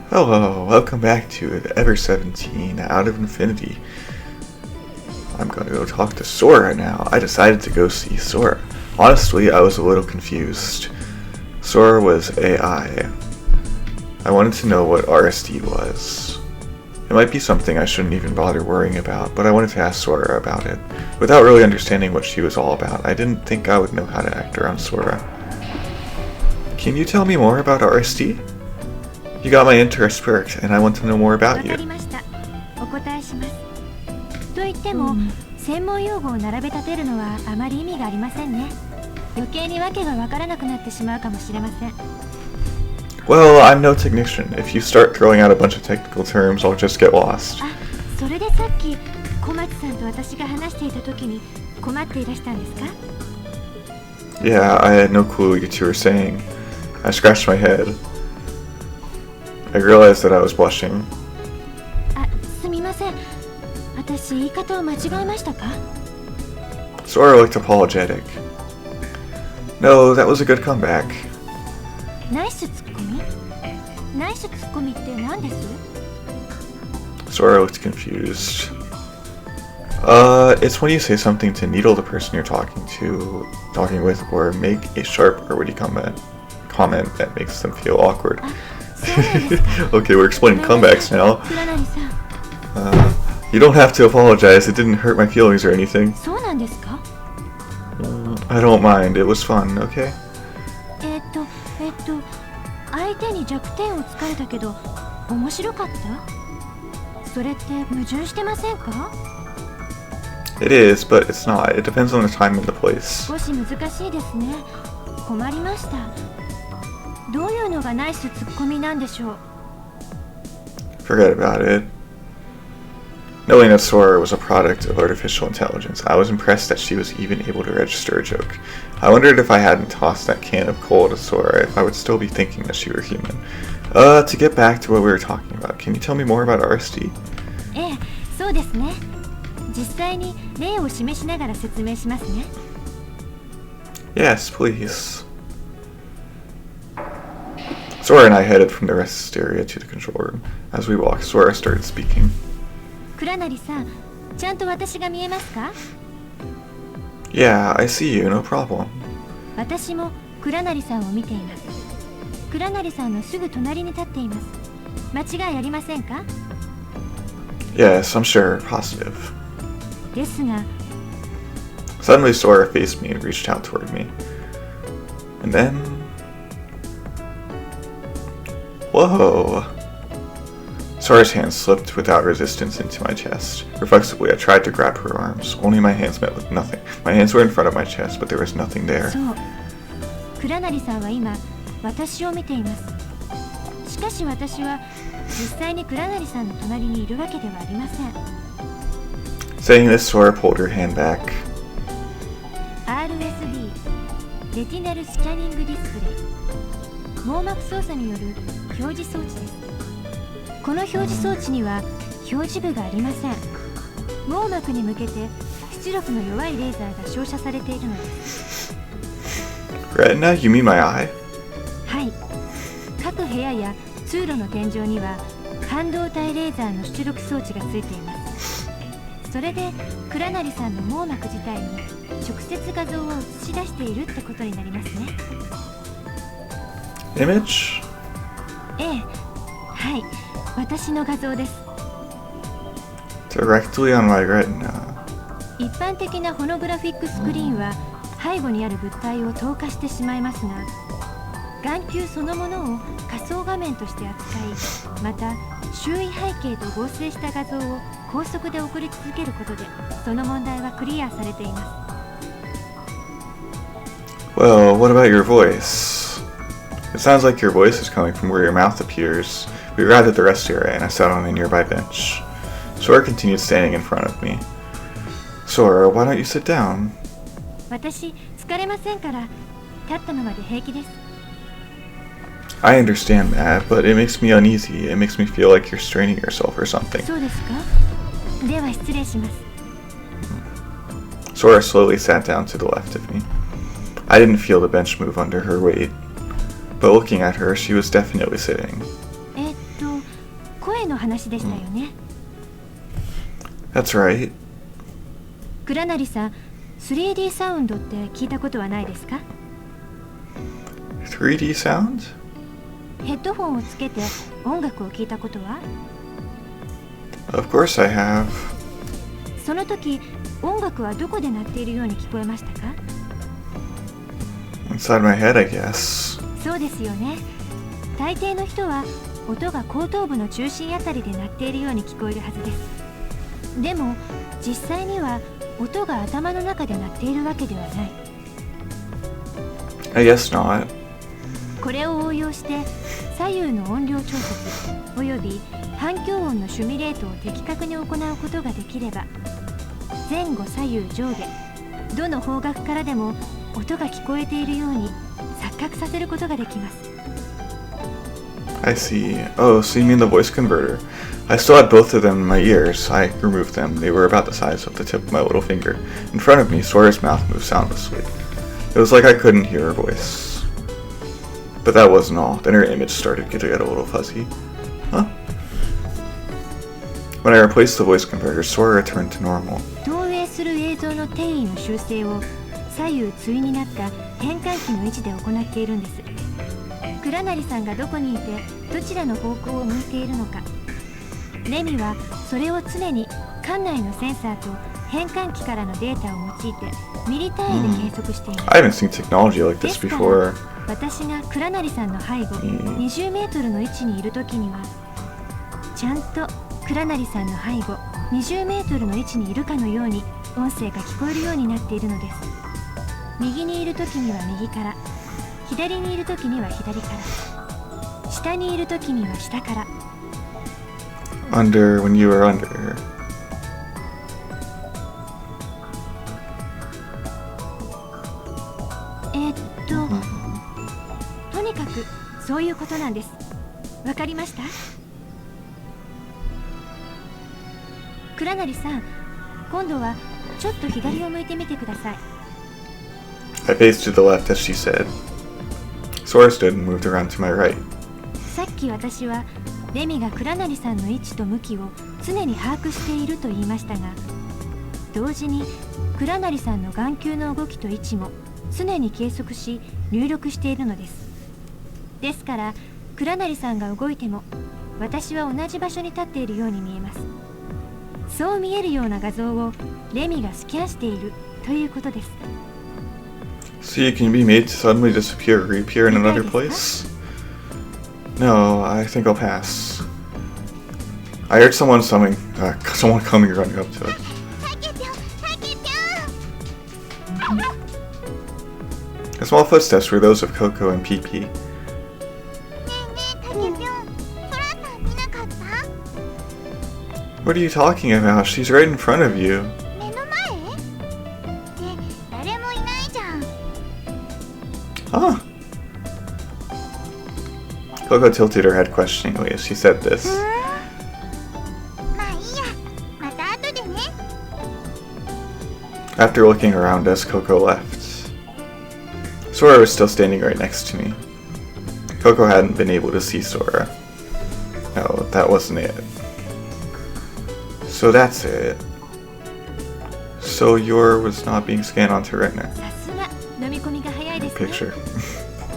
Hello, welcome back to Ever17 Out of Infinity. I'm gonna go talk to Sora now. I decided to go see Sora. Honestly, I was a little confused. Sora was AI. I wanted to know what RSD was. It might be something I shouldn't even bother worrying about, but I wanted to ask Sora about it. Without really understanding what she was all about, I didn't think I would know how to act around Sora. Can you tell me more about RSD? You got my interest perked, and I want to know more about you. お答えします。と言っても、専門用語を並べ立てるのはあまり意味がありませんね。余計にわけがわからなくなってしまうかもしれません。Well, I'm no technician. If you start throwing out a bunch of technical terms, I'll just get lost. あ、それでさっき小松さんと私が話していた時に困っていらしたんですか? Yeah, I had no clue what you were saying. I scratched my head. I realized that I was blushing. あ、すみません。私言い方を間違えましたか? Sora looked apologetic. No, that was a good comeback. ナイスツッコミ? ナイスツッコミって何です? Sora looked confused. It's when you say something to needle the person you're talking with, or make a sharp or witty comment that makes them feel awkward. Okay, we're explaining comebacks now. You don't have to apologize. It didn't hurt my feelings or anything. そうなんですか? I don't mind. It was fun, okay? 相手に弱点を突かれたけど面白かった? それって矛盾してませんか? It is, but it's not. It depends on the time and the place. 少し難しいですね。困りました。どういうのがナイスツッコミなんでしょう? Forget about it. Knowing that Sora was a product of artificial intelligence, I was impressed that she was even able to register a joke. I wondered if I hadn't tossed that can of coal to Sora, if I would still be thinking that she were human. To get back to what we were talking about, can you tell me more about RSD? ええ、そうですね。実際に例を示しながら説明しますね。Yes, please. Sora and I headed from the rest area to the control room. As we walked, Sora started speaking. 倉成さん、ちゃんと私が見えますか? Yeah, I see you, no problem. 私も倉成さんを見ています。倉成さんのすぐ隣に立っています。間違いありませんか? Yes, I'm sure, positive. ですが Suddenly Sora faced me and reached out toward me. And then... Whoa! Sora's hand slipped without resistance into my chest. Reflexively, I tried to grab her arms. Only my hands met with nothing. My hands were in front of my chest, but there was nothing there. そう。倉成さんは今、私を見ています。しかし私は実際に倉成さんの隣にいるわけではありません。Saying this, Sora pulled her hand back. RSD、レティナルスキャニングディスプレイ。網膜操作による表示装置です。この表示装置には表示部がありません。網膜に向けて出力の弱いレーザーが照射されているのです。Retina? You mean my eye? はい。各部屋や通路の天井には半導体レーザーの出力装置がついています。それで倉成さんの網膜自体に直接画像を映し出しているってことになりますね。Image? ええ、はい。私の画像です。Directly on my retina. 一般的なホログラフィックスクリーンは背後にある物体を透過してしまいますが、眼球そのものを仮想画面として扱い、また周囲背景と合成した画像を高速で送り続けることで、その問題はクリアされています。Well, what about your voice? It sounds like your voice is coming from where your mouth appears. We arrived at the rest area, and I sat on a nearby bench. Sora continued standing in front of me. Sora, why don't you sit down? 私、疲れませんから、立ったままで平気です。I understand that, but it makes me uneasy. It makes me feel like you're straining yourself or something. そうですか? では失礼します。Sora slowly sat down to the left of me. I didn't feel the bench move under her weight, but looking at her, she was definitely sitting. の話でしたよね。That's right. 倉成さん、3D サウンドって聞いたことはないですか？ 3D sound? ヘッドフォンをつけて音楽を聴いたことは？ Of course I have. その時、音楽はどこで鳴っているように聞こえましたか？ Inside my head, I guess. そうですよね。大抵の人は音が後頭部の中心あたりで鳴っているように聞こえるはずです。でも実際には音が頭の中で鳴っているわけではない。 I guess not. これを応用して左右の音量調節および反響音のシミュレートを的確に行うことができれば、前後左右上下どの方角からでも音が聞こえているように錯覚させることができます。 I see. Oh, so you mean the voice converter. I still had both of them in my ears. I removed them. They were about the size of the tip of my little finger. In front of me, Sora's mouth moved soundlessly. It was like I couldn't hear her voice. But that wasn't all. Then her image started to get a little fuzzy. Huh? When I replaced the voice converter, Sora returned to normal. 投影する映像の定位の修正を左右対になった変換器の位置で行っているんです。倉成さんがどこにいてどちらの方向を向いているのか、レミはそれを常に館内のセンサーと変換器からのデータを用いてミリ単位で計測しています。I haven't seen technology like this before. 私が倉成さんの背後20メートルの位置にいるときには、ちゃんと倉成さんの背後20メートルの位置にいるかのように音声が聞こえるようになっているのです。右にいるときには右から、左にいるときには左から、下にいるときには下から。 Under when you were under. とにかくそういうことなんです。わかりました？倉成さん、今度はちょっと左を向いてみてください。 I faced to the left as she said. Sora stood and moved around to my right. さっき私はレミが倉成さんの位置と向きを常に把握していると言いましたが、同時に倉成さんの眼球の動きと位置も常に計測し入力しているのです。ですから倉成さんが動いても私は同じ場所に立っているように見えます。そう見えるような画像をレミがスキャンしているということです。 So you can be made to suddenly disappear or reappear in another place? No, I think I'll pass. I heard someone coming running up to it. The small footsteps were those of Coco and Pee-Pee. What are you talking about? She's right in front of you. Huh? Coco tilted her head questioningly as she said this. After looking around us, Coco left. Sora was still standing right next to me. Coco hadn't been able to see Sora. No, that wasn't it. So that's it. So your was not being scanned onto retina. さすが飲み込みが早いですね。 Picture.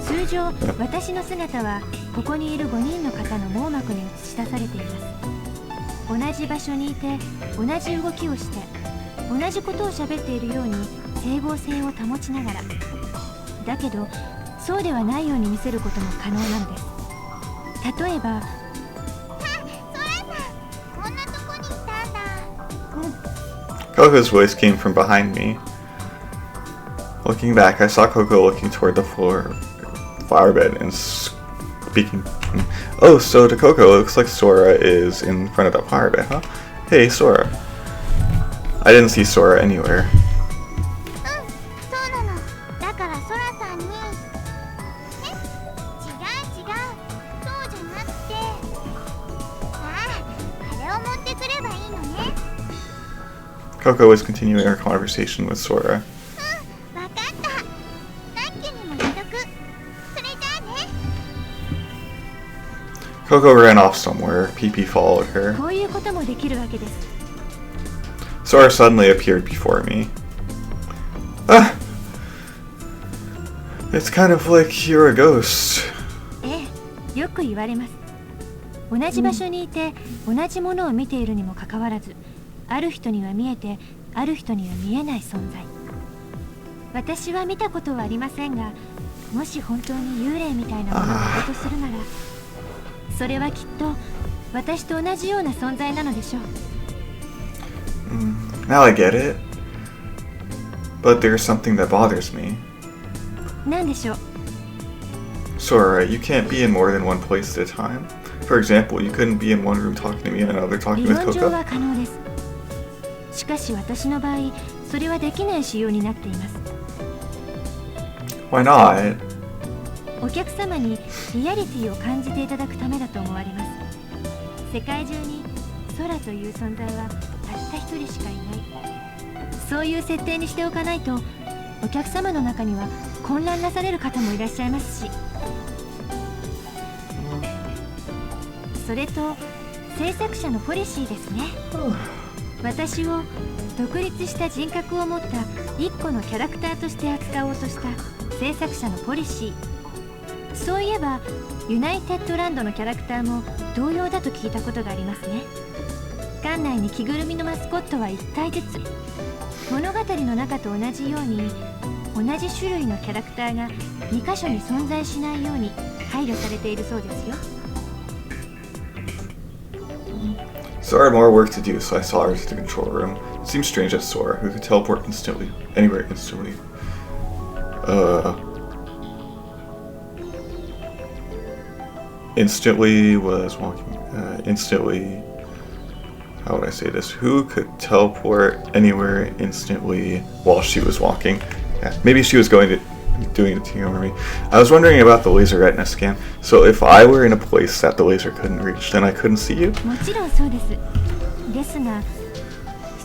通常私の姿はここにいる5人の方の網膜に映し出されています。同じ場所にいて同じ動きをして同じことを喋っているように整合性を保ちながら、だけどそうではないように見せることも可能なのです。例えば、Coco's voice came from behind me. Looking back, I saw Coco looking toward the flower bed and speaking. Oh, so to Coco, it looks like Sora is in front of the flower bed, huh? Hey, Sora. I didn't see Sora anywhere. Coco was continuing her conversation with Sora. Coco ran off somewhere. PP followed her. こういうこともできるわけです。 Sora suddenly appeared before me. Ah! It's kind of like you're a ghost. ええ、よく言われます。同じ場所にいて同じものを見ているにもかかわらず、ある人には見えてある人には見えない存在。私は見たことはありませんが、もし本当に幽霊みたいなものがいるとするなら、それはきっと私と同じような存在なのでしょう。Now I get it. But there's something that bothers me. 何でしょう。 Sora, you can't be in more than one place at a time. For example, you couldn't be in one room talking to me and another talking 理 with 論上 Coco. は可能です。しかし私の場合、それはできない仕様になっています。 Why not? お客様にリアリティを感じていただくためだと思われます。世界中に空という存在はたった一人しかいない。そういう設定にしておかないと、お客様の中には混乱なされる方もいらっしゃいますし、それと制作者のポリシーですね。私を独立した人格を持った一個のキャラクターとして扱おうとした制作者のポリシー。そういえばユナイテッドランドのキャラクターも同様だと聞いたことがありますね。館内に着ぐるみのマスコットは1体ずつ。物語の中と同じように同じ種類のキャラクターが2箇所に存在しないように配慮されているそうですよ。 Sora had more work to do, so I saw her to the control room. It seemed strange that Sora, who could teleport instantly, anywhere instantly, instantly was walking, instantly, how would I say this? Who could teleport anywhere instantly while she was walking? Yeah, maybe she was doing it to humor me. I was wondering about the laser retina scan. So if I were in a place that the laser couldn't reach, then I couldn't see you? もちろんそうです。ですが、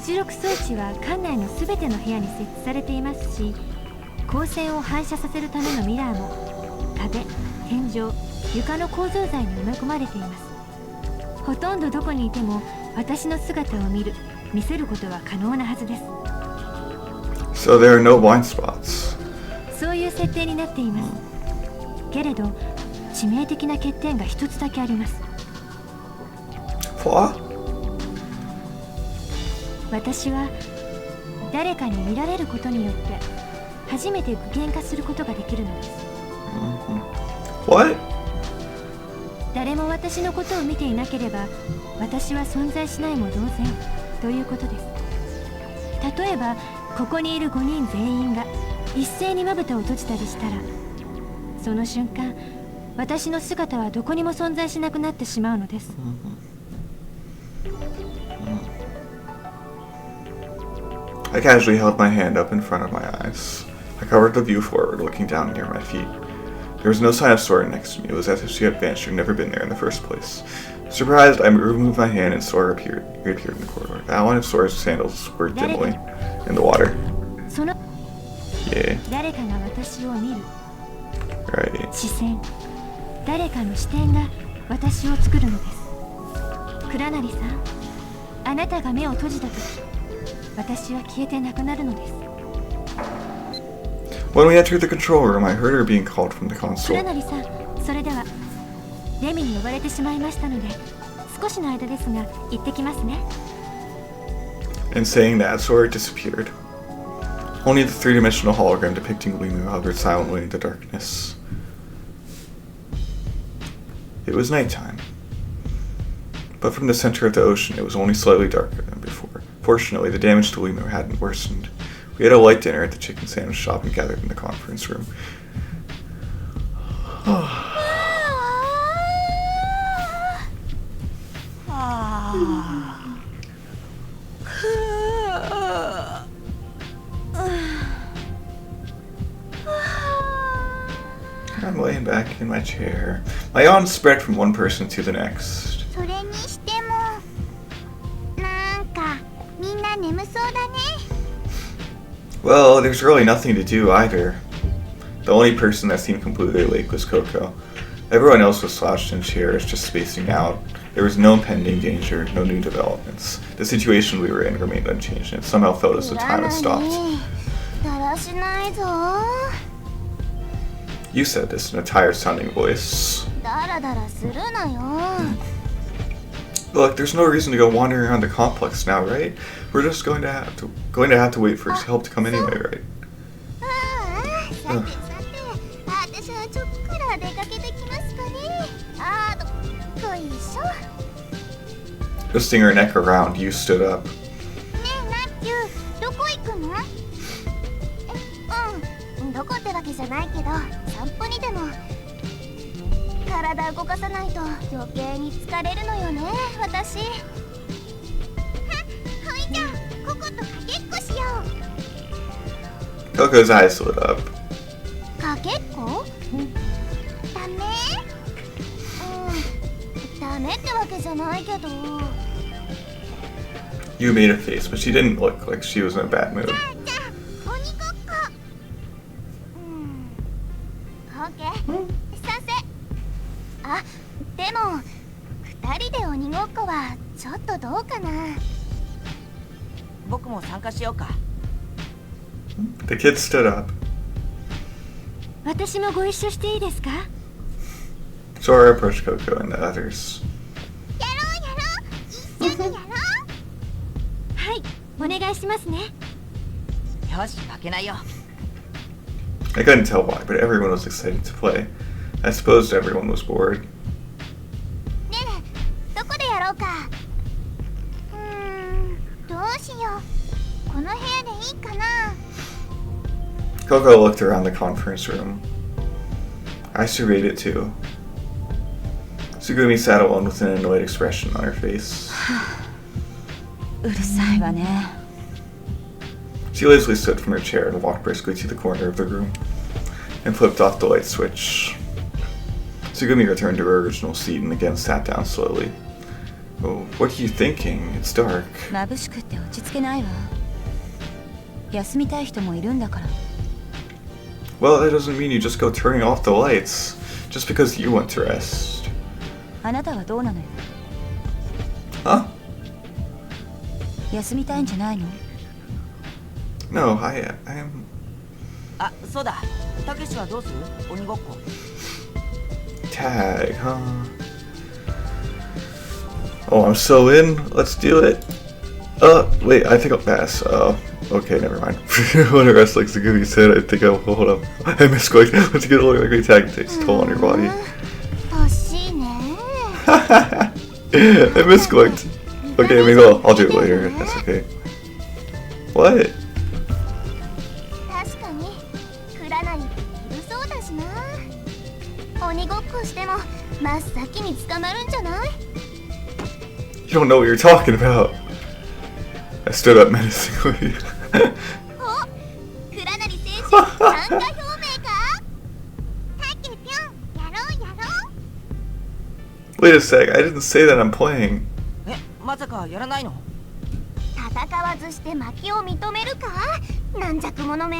出力装置は館内のすべての部屋に設置されていますし、光線を反射させるためのミラーも壁、天井、床の構造材に埋め込まれています。ほとんどどこにいても私の姿を見せることは可能なはずです。 So there are no blind spots. そういう設定になっています。けれど致命的な欠点が一つだけあります。 Flaw? 私は誰かに見られることによって初めて具現化することができるのです。 What? 誰も私のことを見ていなければ私は存在しないも同然ということです。例えばここにいる5人全員が一斉にまぶたを閉じたりしたら、その瞬間私の姿はどこにも存在しなくなってしまうのです。 I casually held my hand up in front of my eyes. I covered the view forward, looking down near my feet. There was no sign of Sora next to me. It was as if she had vanished and never been there in the first place. Surprised, I removed my hand and Sora reappeared in the corridor. The outline of Sora's sandals were dimly in the water. その Yeah. 誰かが私を見る Right. 視線、誰かの視点が私を作るのです。倉成さん、あなたが目を閉じた時、私は消えてなくなるのです。 When we entered the control room, I heard her being called from the 倉 console. 成さん、それではレミに呼ばれてしまいましたので、少しの間ですが行ってきますね。 In saying that, Sora disappeared. Only the three-dimensional hologram depicting LeMU hovered silently in the darkness. It was nighttime. But from the center of the ocean, it was only slightly darker than before. Fortunately, the damage to LeMU hadn't worsened. We had a light dinner at the chicken sandwich shop and gathered in the conference room. I'm laying back in my chair. My yawns spread from one person to the next. それにしてもなんかみんな眠そうだね。 Well, there's really nothing to do either. The only person that seemed completely awake was Coco. Everyone else was slouched in chairs, just spacing out. There was no impending danger, no new developments. The situation we were in remained unchanged, and it somehow felt as though time had stopped. だらしないぞ。 You said this in a tired-sounding voice. だらだらするなよ。 Look, there's no reason to go wandering around the complex now, right? We're just going to have to wait for help to come anyway, right? さてさて、私はちょっくら出かけてきますかね。どっこいしょ。 Twisting her neck around, you stood up. ねえ、ナッキュー、どこ行くの？どこってわけじゃないけど、散歩にでも。体動かさないと余計に疲れるのよね、私。ほいじゃ、ココとかけっこしよう。 Coco's eyes lit up. かけっこ？ダメ？ダメってわけじゃないけど。 You made a face, but she didn't look like she was in a bad mood. じゃあ、鬼ごっこ。オッケー、賛成。でも、二人で鬼ごっこはちょっとどうかな。僕も参加しようか。 The kid stood up. 私もご一緒していいですか？ Sora approached Coco and the others. やろう、一緒にやろう。はい、お願いしますね。よし、負けないよ。 I couldn't tell why, but everyone was excited to play. I suppose everyone was bored. ねえ、どこでやろうか。どうしよう。この部屋でいいかな。 Coco looked around the conference room. I surveyed it too. Tsugumi sat alone with an annoyed expression on her face. うるさいわね。 She lazily stood from her chair and walked briskly to the corner of the room and flipped off the light switch. Tsugumi returned to her original seat and again sat down slowly. Oh, what are you thinking? It's dark. 眩しくって落ち着けないわ。休みたい人もいるんだから。 Well, that doesn't mean you just go turning off the lights just because you want to rest. あなたはどうなのよ。 Huh? 休みたいんじゃないの？ No, I am... あ、そうだ。たけしはどうする？鬼ごっこ。 Tag, huh? Oh, I'm so in. Let's do it. Wait, I think I'll pass. Okay, never mind. When I rest like Tsugumi said, I think I'll hold up. I missed going. Let's get a look like a tag takes a toll on your body. 欲しいね。 I missed going. Okay, maybe I'll do it later. That's okay. What? 確かに、クラナリっているそうだしな。鬼ごっこしても真っ先に捕まるんじゃない？ You don't know what you're talking about. I stood up menacingly. お、クラナリ選手、参加表明か？タケピョン、やろうやろう。 Wait a sec, I didn't say that I'm playing. え、まさかやらないの？戦わずして負けを認めるか？軟弱者め。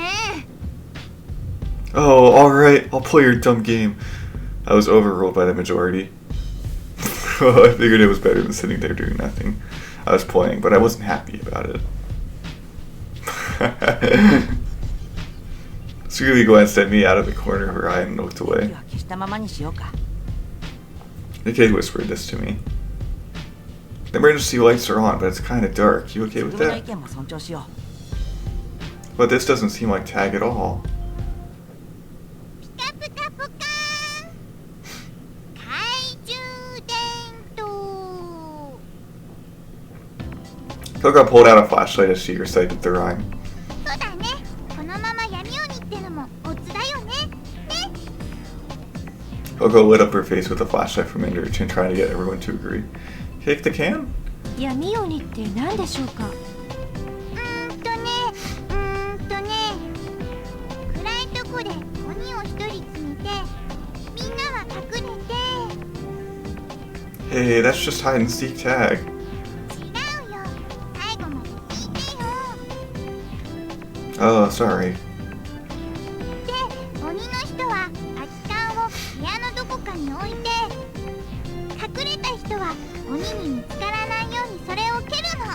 Oh, alright, I'll play your dumb game. I was overruled by the majority. I figured it was better than sitting there doing nothing. I was playing, but I wasn't happy about it. Tsugumi glanced at me out of the corner of her eye and looked 火 away. は消したままにしようか。 The kid whispered this to me. The emergency lights are on, but it's kind of dark. You okay つ with ぐみの意 that? 見も尊重しよ But this doesn't seem like tag at all. ピカピカポカーン。懐中電灯。 Coco pulled out a flashlight as she recited the rhyme. そうだね。このまま闇鬼ってのもオツだよね。ね。 Coco lit up her face with a flashlight from under her chin, trying to get everyone to agree. Kick the can? 闇鬼って何でしょうか？暗いとこで鬼を一人決めて、みんなは隠れて。 Hey, that's just hide and seek tag. 違うよ。最後まで聞いてよ。 Oh, sorry. で、鬼の人は空き缶を部屋のどこかに置鬼に見つからないようにそれを蹴るの。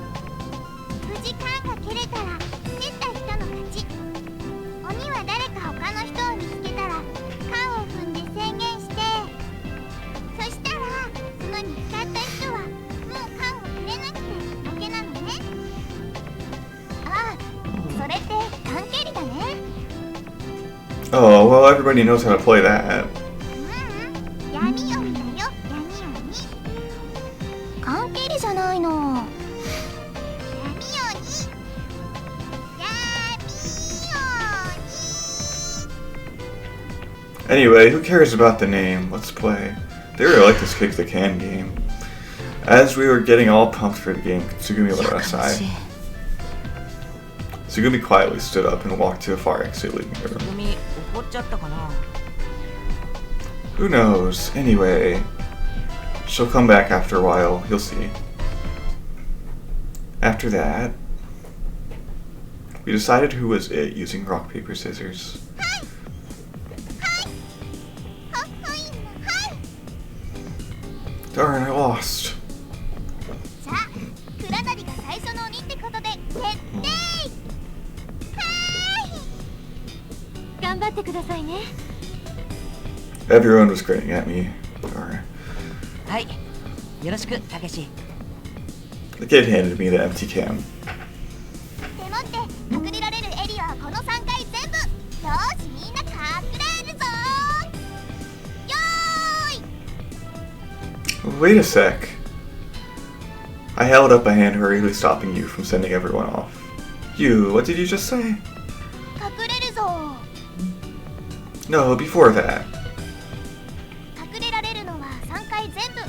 無事缶が蹴れたら蹴った人の勝ち。鬼は誰か他の人を見つけたら缶を踏んで宣言して、そしたらその見つかった人はもう缶を蹴れなくて負けなのね。ああ、それって缶蹴りだね。Oh, well, everybody knows how to play that. 闇鬼だよ、闇鬼。缶蹴りじゃないの。闇鬼。Anyway, who cares about the name? Let's play. They really like this kick the can game. As we were getting all pumped for the game, Tsugumi let us aside. Tsugumi quietly stood up and walked to a far exit, leaving the room. Who knows? Anyway, she'll come back after a while. You'll see. After that, we decided who was it using rock, paper, scissors. Darn, I lost. じゃあ、クラナリが最初の鬼ってことで決定。はい。頑張ってくださいね。 Everyone was grinning at me. Darn. はい、よろしく、たけし。 The kid handed me the empty can. でもって隠れられるエリアはこの3回全部。よし、みんな隠れるぞ。よーい。 Wait a sec. I held up a hand, hurriedly stopping you from sending everyone off. You, what did you just say? 隠れるぞ。 No, before that. 隠れられるのは3回全部。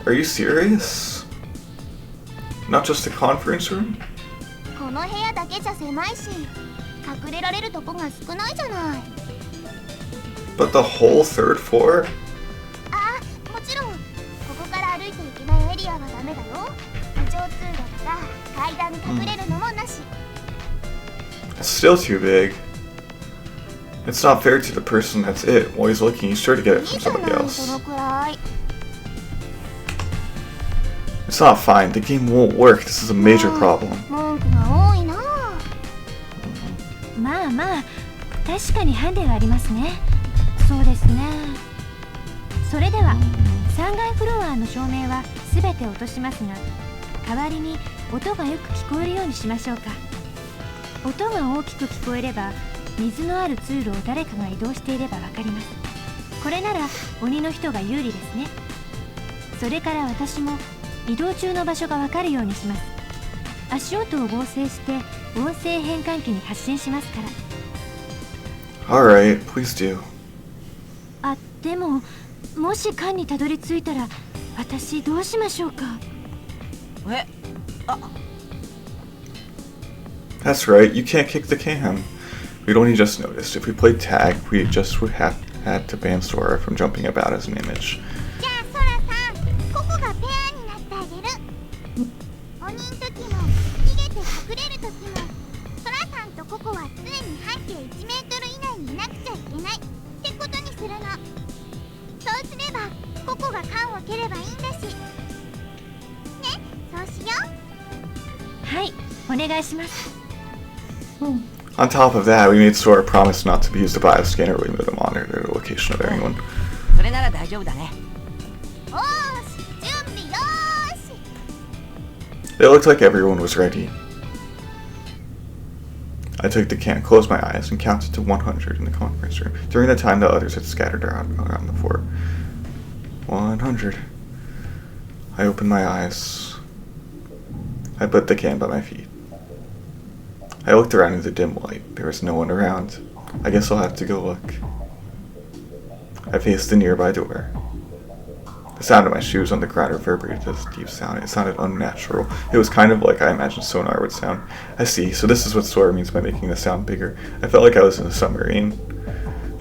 Are you serious? Not just the conference room? この部屋だけじゃ狭いし、隠れられるとこが少ないじゃない。 But the whole third floor? ああ、もちろんここから歩いていけないエリアはダメだよ。非常通路とか階段に隠れるのもなし。 It's still too big. It's not fair to the person that's it. While he's looking, he's sure to get it い from いじゃ somebody ない、そ else. のくらい。 It's not fine. The game won't work. This is a major problem. 文句が多いな。まあまあ、確かにハンデがありますね。そうですね。それでは3階フロアの照明はすべて落としますが、代わりに音がよく聞こえるようにしましょうか。音が大きく聞こえれば、水のある通路を誰かが移動していればわかります。これなら鬼の人が有利ですね。それから私も移動中の場所がわかるようにします。足音を合成して音声変換器に発信しますから。 Alright, please do. あ、でももし缶にたどり着いたら私どうしましょうか。え、あ、 That's right, you can't kick the can. We'd only just noticed. If we played tag, we just would have had to ban Sora from jumping about as an image. じゃあソラさん、ココがペアになってあげる。鬼の時も逃げて隠れる時も、ソラさんとココは常に半径1メートル以内にいなくちゃいけないってことにするの。そうすればココが缶を蹴ればいいんだし。ね、そうしよう。はい、お願いします。 On top of that, we made Sora promise not to be used to buy a scanner when we moved to monitor the location of anyone. それなら大丈夫だね。おーし、準備よーし。 It looked like everyone was ready. I took the can, closed my eyes, and counted to 100 in the conference room. During the time, the others had scattered around the floor. 100. I opened my eyes. I put the can by my feet. I looked around in the dim light. There was no one around. I guess I'll have to go look. I faced the nearby door. The sound of my shoes on the ground reverberated as a deep sound. It sounded unnatural. It was kind of like I imagined sonar would sound. I see, so this is what Sora means by making the sound bigger. I felt like I was in a submarine.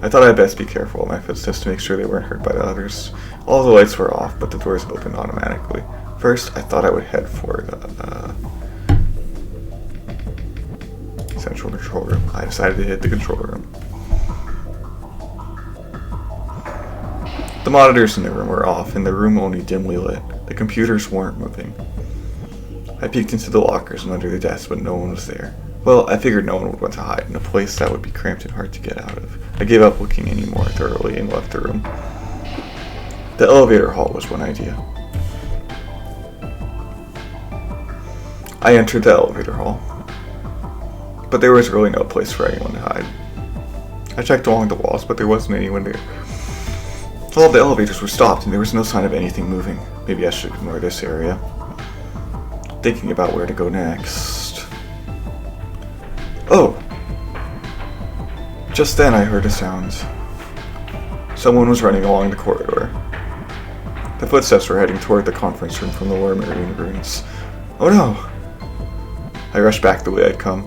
I thought I'd best be careful with my footsteps to make sure they weren't heard by the others. All the lights were off, but the doors opened automatically. First, I thought I would head for the central control room. I decided to hit the control room. The monitors in the room were off, and the room only dimly lit. The computers weren't moving. I peeked into the lockers and under the desk, but no one was there. Well, I figured no one would want to hide in a place that would be cramped and hard to get out of. I gave up looking any more thoroughly and left the room. The elevator hall was one idea. I entered the elevator hall, but there was really no place for anyone to hide. I checked along the walls, but there wasn't anyone there. All of the elevators were stopped, and there was no sign of anything moving. Maybe I should ignore this area. Thinking about where to go next. Oh! Just then I heard a sound. Someone was running along the corridor. The footsteps were heading toward the conference room from the lower marine rooms. Oh no! I rushed back the way I'd come.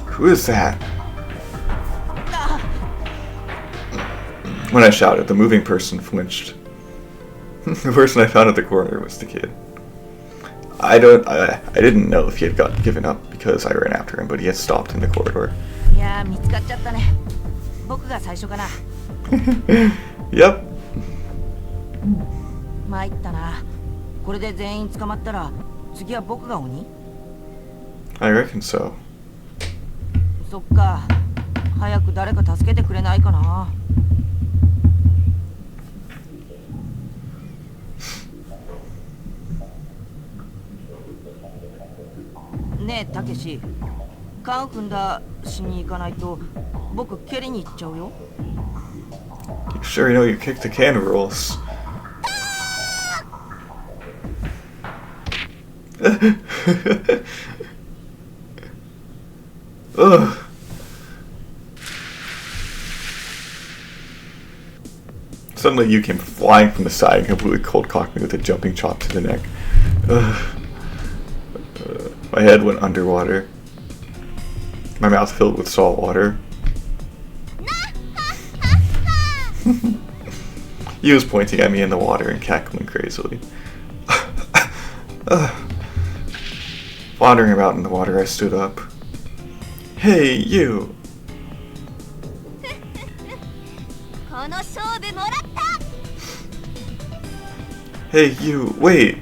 Who is that? When I shouted, the moving person flinched. The person I found at the corner was the kid. I didn't know if he had given up because I ran after him, but he had stopped in the corridor. いやー見つかっちゃったね。僕が最初かな。Yep. 参ったな。これで全員捕まったら次は僕が鬼？ I reckon so. そっか。早く誰か助けてくれないかな。ねえ、たけし。カンフンダしに行かないと僕蹴りに行っちゃうよ。You sure know you kicked the can rules. Ugh. Suddenly you came flying from the side and completely cold cocked me with a jumping chop to the neck. My head went underwater. My mouth filled with salt water. He was pointing at me in the water and cackling crazily. Wandering about in the water, I stood up. Hey, you! Hey, you, wait!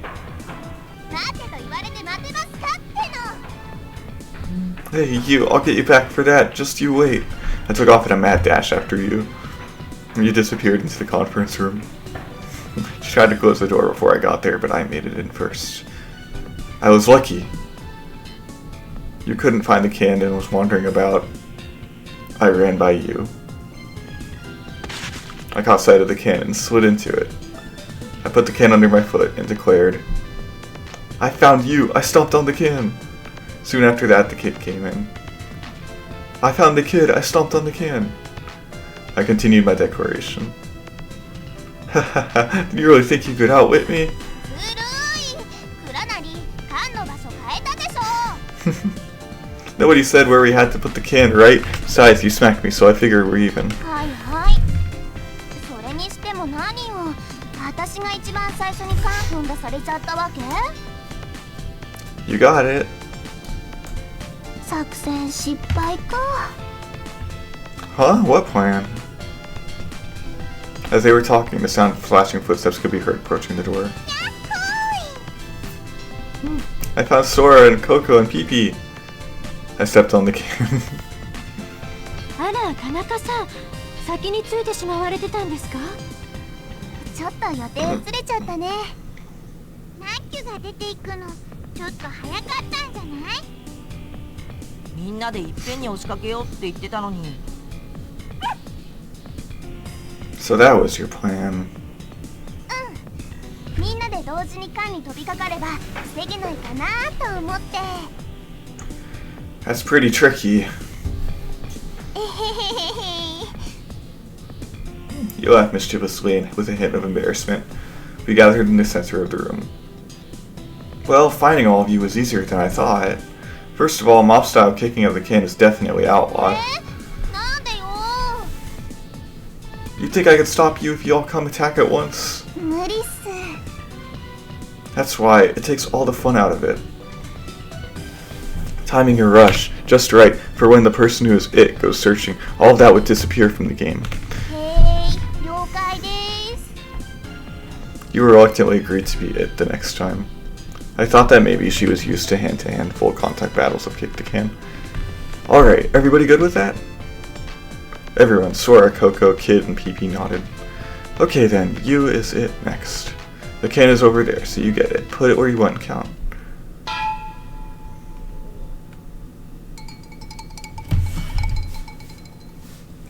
Hey, you, I'll get you back for that. Just you wait. I took off in a mad dash after you. You disappeared into the conference room. She tried to close the door before I got there, but I made it in first. I was lucky. You couldn't find the can and was wandering about. I ran by you. I caught sight of the can and slid into it. I put the can under my foot and declared, I found you! I stomped on the can! Soon after that, the kid came in. I found the kid! I stomped on the can! I continued my declaration. Hahaha, did you really think you could outwit me? Nobody said where we had to put the can, right? Besides, you smacked me, so I figure we're even. You got it. Huh? What plan? As they were talking, the sound of flashing footsteps could be heard approaching the door. I found Sora and Coco and Pee-Pee. I stepped on the can. あら、田中さん、先に着いてしまわれてたんですか？ちょっと予定ずれちゃったね。ナッキュが出ていくのちょっと早かったんじゃない？みんなでいっぺんに押しかけようって言ってたのに。So that was your plan. みんなで同時に缶に飛びかかれば防げないかなと思って。That's pretty tricky. You laughed mischievously and with a hint of embarrassment. We gathered in the center of the room. Well, finding all of you was easier than I thought. First of all, mob-style kicking of the can is definitely outlawed. You think I could stop you if you all come attack at once? That's why, it takes all the fun out of it. Timing your rush, just right, for when the person who is it goes searching, all of that would disappear from the game. You reluctantly agreed to be it the next time. I thought that maybe she was used to hand-to-hand full-contact battles of kick the can. Alright, everybody good with that? Everyone, Sora, Coco, Kid, and PP nodded. Okay then, you is it next. The can is over there, so you get it. Put it where you want, Count.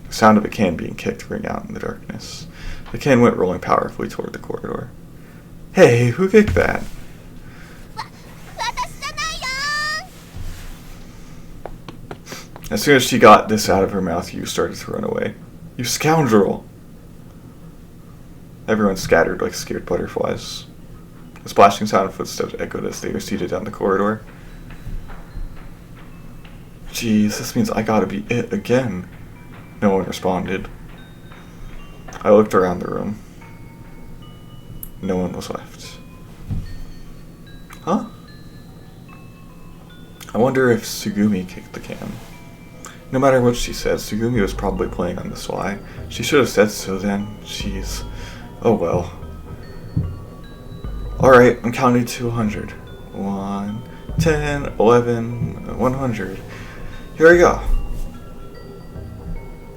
The sound of a can being kicked rang out in the darkness. The can went rolling powerfully toward the corridor. Hey, who kicked that? As soon as she got this out of her mouth, you started to run away. You scoundrel! Everyone scattered like scared butterflies. The splashing sound of footsteps echoed as they receded down the corridor. Jeez, this means I gotta be it again. No one responded. I looked around the room. No one was left. Huh? I wonder if Tsugumi kicked the can. No matter what she said, Tsugumi was probably playing on the sly. She should have said so then. Jeez. Oh well. Alright, I'm counting to 100. 1, 10, 11, 100. Here we go.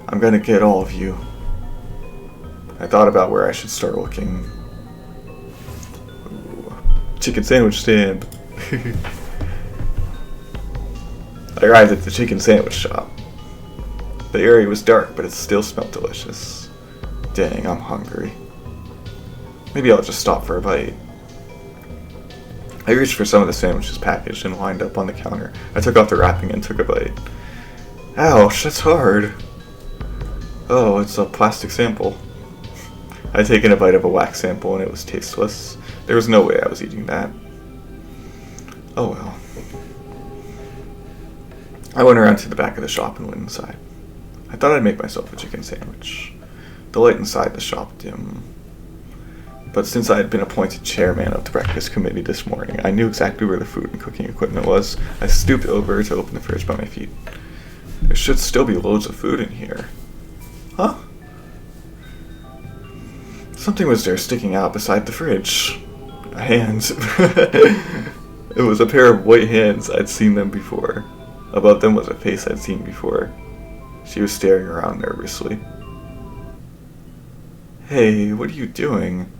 I'm gonna get all of you. I thought about where I should start looking. Ooh. Chicken sandwich stand. I arrived at the chicken sandwich shop. The area was dark, but it still smelled delicious. Dang, I'm hungry. Maybe I'll just stop for a bite. I reached for some of the sandwiches packaged and lined up on the counter. I took off the wrapping and took a bite. Ouch, that's hard. Oh, it's a plastic sample. I'd taken a bite of a wax sample and it was tasteless. There was no way I was eating that. Oh well. I went around to the back of the shop and went inside. I thought I'd make myself a chicken sandwich. The light inside the shop dim. But since I had been appointed chairman of the breakfast committee this morning, I knew exactly where the food and cooking equipment was. I stooped over to open the fridge by my feet. There should still be loads of food in here. Huh? Something was there sticking out beside the fridge. A hand. It was a pair of white hands. I'd seen them before. Above them was a face I'd seen before. She was staring around nervously. Hey, what are you doing?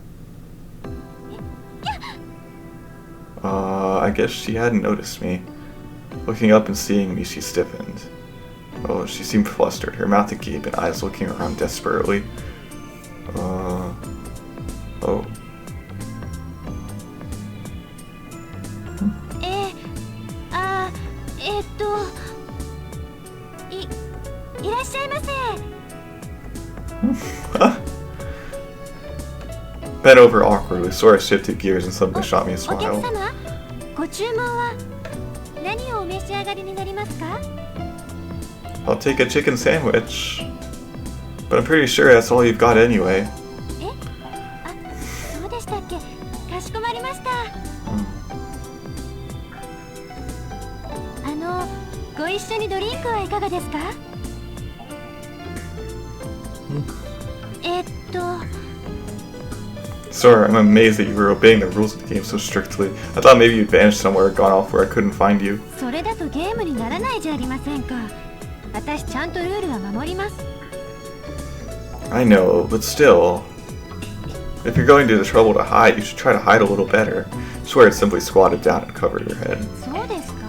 I guess she hadn't noticed me. Looking up and seeing me, she stiffened. Oh, she seemed flustered, her mouth agape and eyes looking around desperately. Oh. いらっしゃいませ。 Bent over awkwardly, Sora shifted gears and suddenly shot me a お smile. 客様、ご注文は何をお召し上がりになりますか？ I'll take a chicken sandwich. But I'm pretty sure that's all you've got anyway. え？あ、そうでしたっけ？かしこまりました。ご一緒にドリンクはいかがですか？Sora, I'm amazed that you were obeying the rules of the game so strictly. I thought maybe you'd vanished somewhere or gone off where I couldn't find you. それだとゲームにならないじゃありませんか。私ちゃんとルールは守ります。I know, but still. If you're going to the trouble to hide, you should try to hide a little better. Sora had simply squatted down and covered her head. そうですか？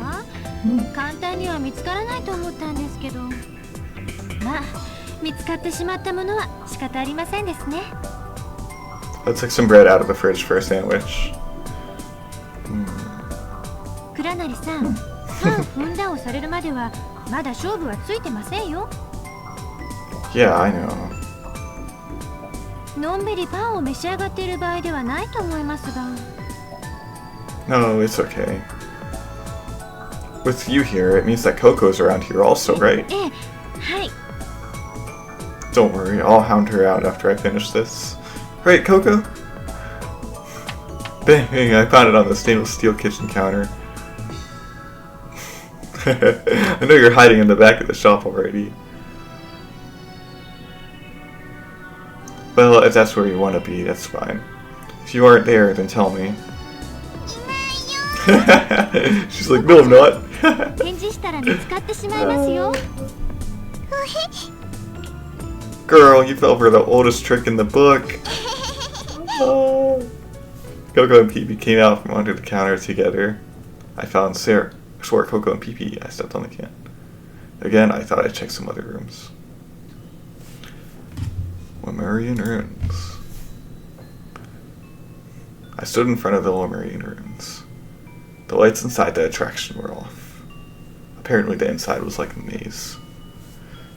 簡単には見つからないと思ったんですけど。まあ、見つかってしまったものは仕方ありませんですね。I took some bread out of the fridge for a sandwich. 倉成さん、パン踏んだをされるまではまだ勝負はついてませんよ。Yeah, I know. のんびりパンを召し上がっている場合ではないと思いますが。No, it's okay. With you here, it means that Coco's around here also, right? ええ、はい。 Don't worry, I'll hound her out after I finish this. Right, Coco? Bang, I found it on the stainless steel kitchen counter. I know you're hiding in the back of the shop already. Well, if that's where you want to be, that's fine. If you aren't there, then tell me. いないよ She's like, no, I'm not. 返事したら見つかってしまいますよ。 Girl, you fell for the oldest trick in the book. Coco and Pee-Pee came out from under the counter together. I found Sarah. I swore Coco and Pee-Pee. I stepped on the can. Again, I thought I'd check some other rooms. Lemurian ruins. I stood in front of the Lemurian ruins. The lights inside the attraction were off. Apparently the inside was like a maze.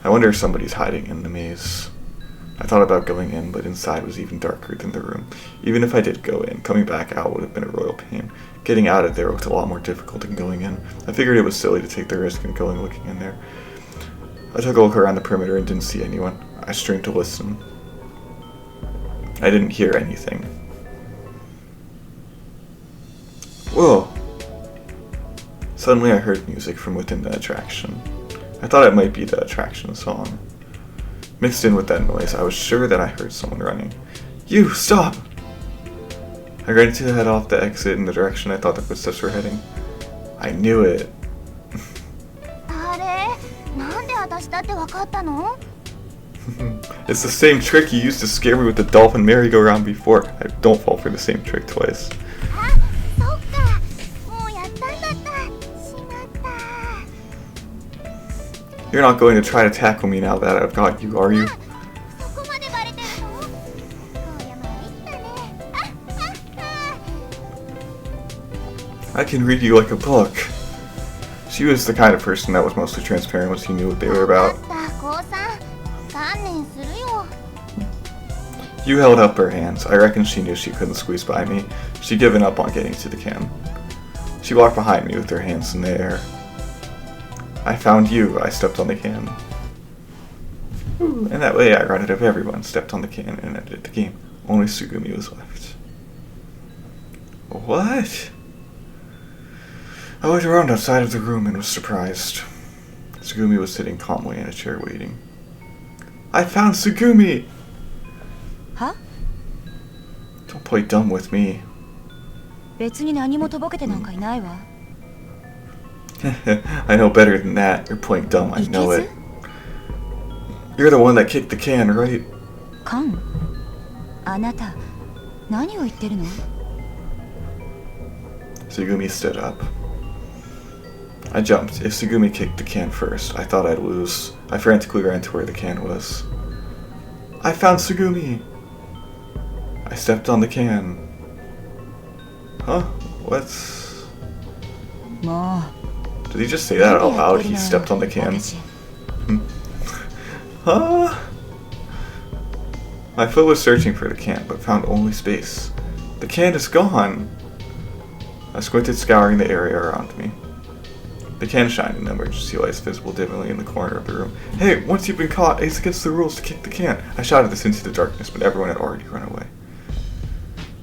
I wonder if somebody's hiding in the maze. I thought about going in, but inside was even darker than the room. Even if I did go in, coming back out would have been a royal pain. Getting out of there looked a lot more difficult than going in. I figured it was silly to take the risk of going looking in there. I took a look around the perimeter and didn't see anyone. I strained to listen. I didn't hear anything. Whoa! Suddenly I heard music from within the attraction. I thought it might be the attraction song. Mixed in with that noise, I was sure that I heard someone running. You, stop! I ran to head off the exit in the direction I thought the footsteps were heading. I knew it. あれなんで私だってわかったの It's the same trick you used to scare me with the dolphin merry-go-round before. I don't fall for the same trick twice. あ、そっかもうやったんだったしまった You're not going to try to tackle me now that I've got you, are you? そこまでバレてるのそうやまいったねI can read you like a book. She was the kind of person that was mostly transparent once you knew what they were わ about. かった高三観念するよ You held up her hands. I reckon she knew she couldn't squeeze by me. She'd given up on getting to the can. She walked behind me with her hands in the air. I found you. I stepped on the can. And that way I got rid of everyone, stepped on the can, and ended the game. Only Tsugumi was left. What? I looked around outside of the room and was surprised. Tsugumi was sitting calmly in a chair waiting. I found Tsugumi! Huh? Don't play dumb with me. 別に何もとぼけてなんかいないわ。 I know better than that. You're playing dumb, I know it. You're the one that kicked the can, right? カン、あなた何を言ってるの？ Tsugumi stood up. I jumped. If Tsugumi kicked the can first, I thought I'd lose. I frantically ran to where the can was. I found Tsugumi! I stepped on the can. Huh? What's... もう Did he just say that out loud? He stepped on the can. Huh? My foot was searching for the can, but found only space. The can is gone! I squinted, scouring the area around me. The can shined in the emergency lights visible dimly in the corner of the room. Hey, once you've been caught, it's against the rules to kick the can. I shouted this into the darkness, but everyone had already run away.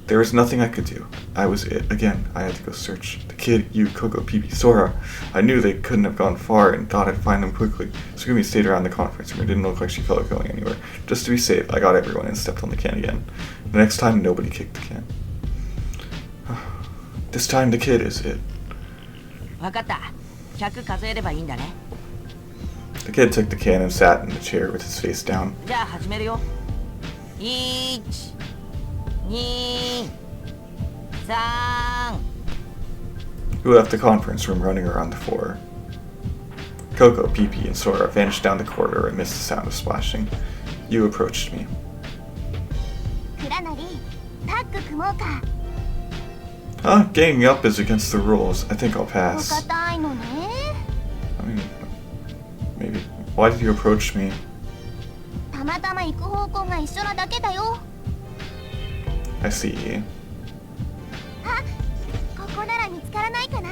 There was nothing I could do. I was it. Again, I had to go search. The kid, you, Coco, Pee-Pee, Sora. I knew they couldn't have gone far and thought I'd find them quickly. Tsugumi stayed around the conference room. It didn't look like she felt like going anywhere. Just to be safe, I got everyone and stepped on the can again. The next time, nobody kicked the can. This time, the kid is it. わかった。100数えればいいんだね。 The kid took the can and sat in the chair with his face down. じゃあ始めるよ。1、2、3。 Who left the conference room running around the floor? Coco, Pee-Pee, and Sora vanished down the corridor amidst the sound of splashing. You approached me. クラナリタッグ組もうか Huh? Ganging up is against the rules. I think I'll お pass. 堅いのね I mean, maybe. Why did you approach me? たまたま行く方向が一緒なだけだよ I see. あ、ここなら見つからないかな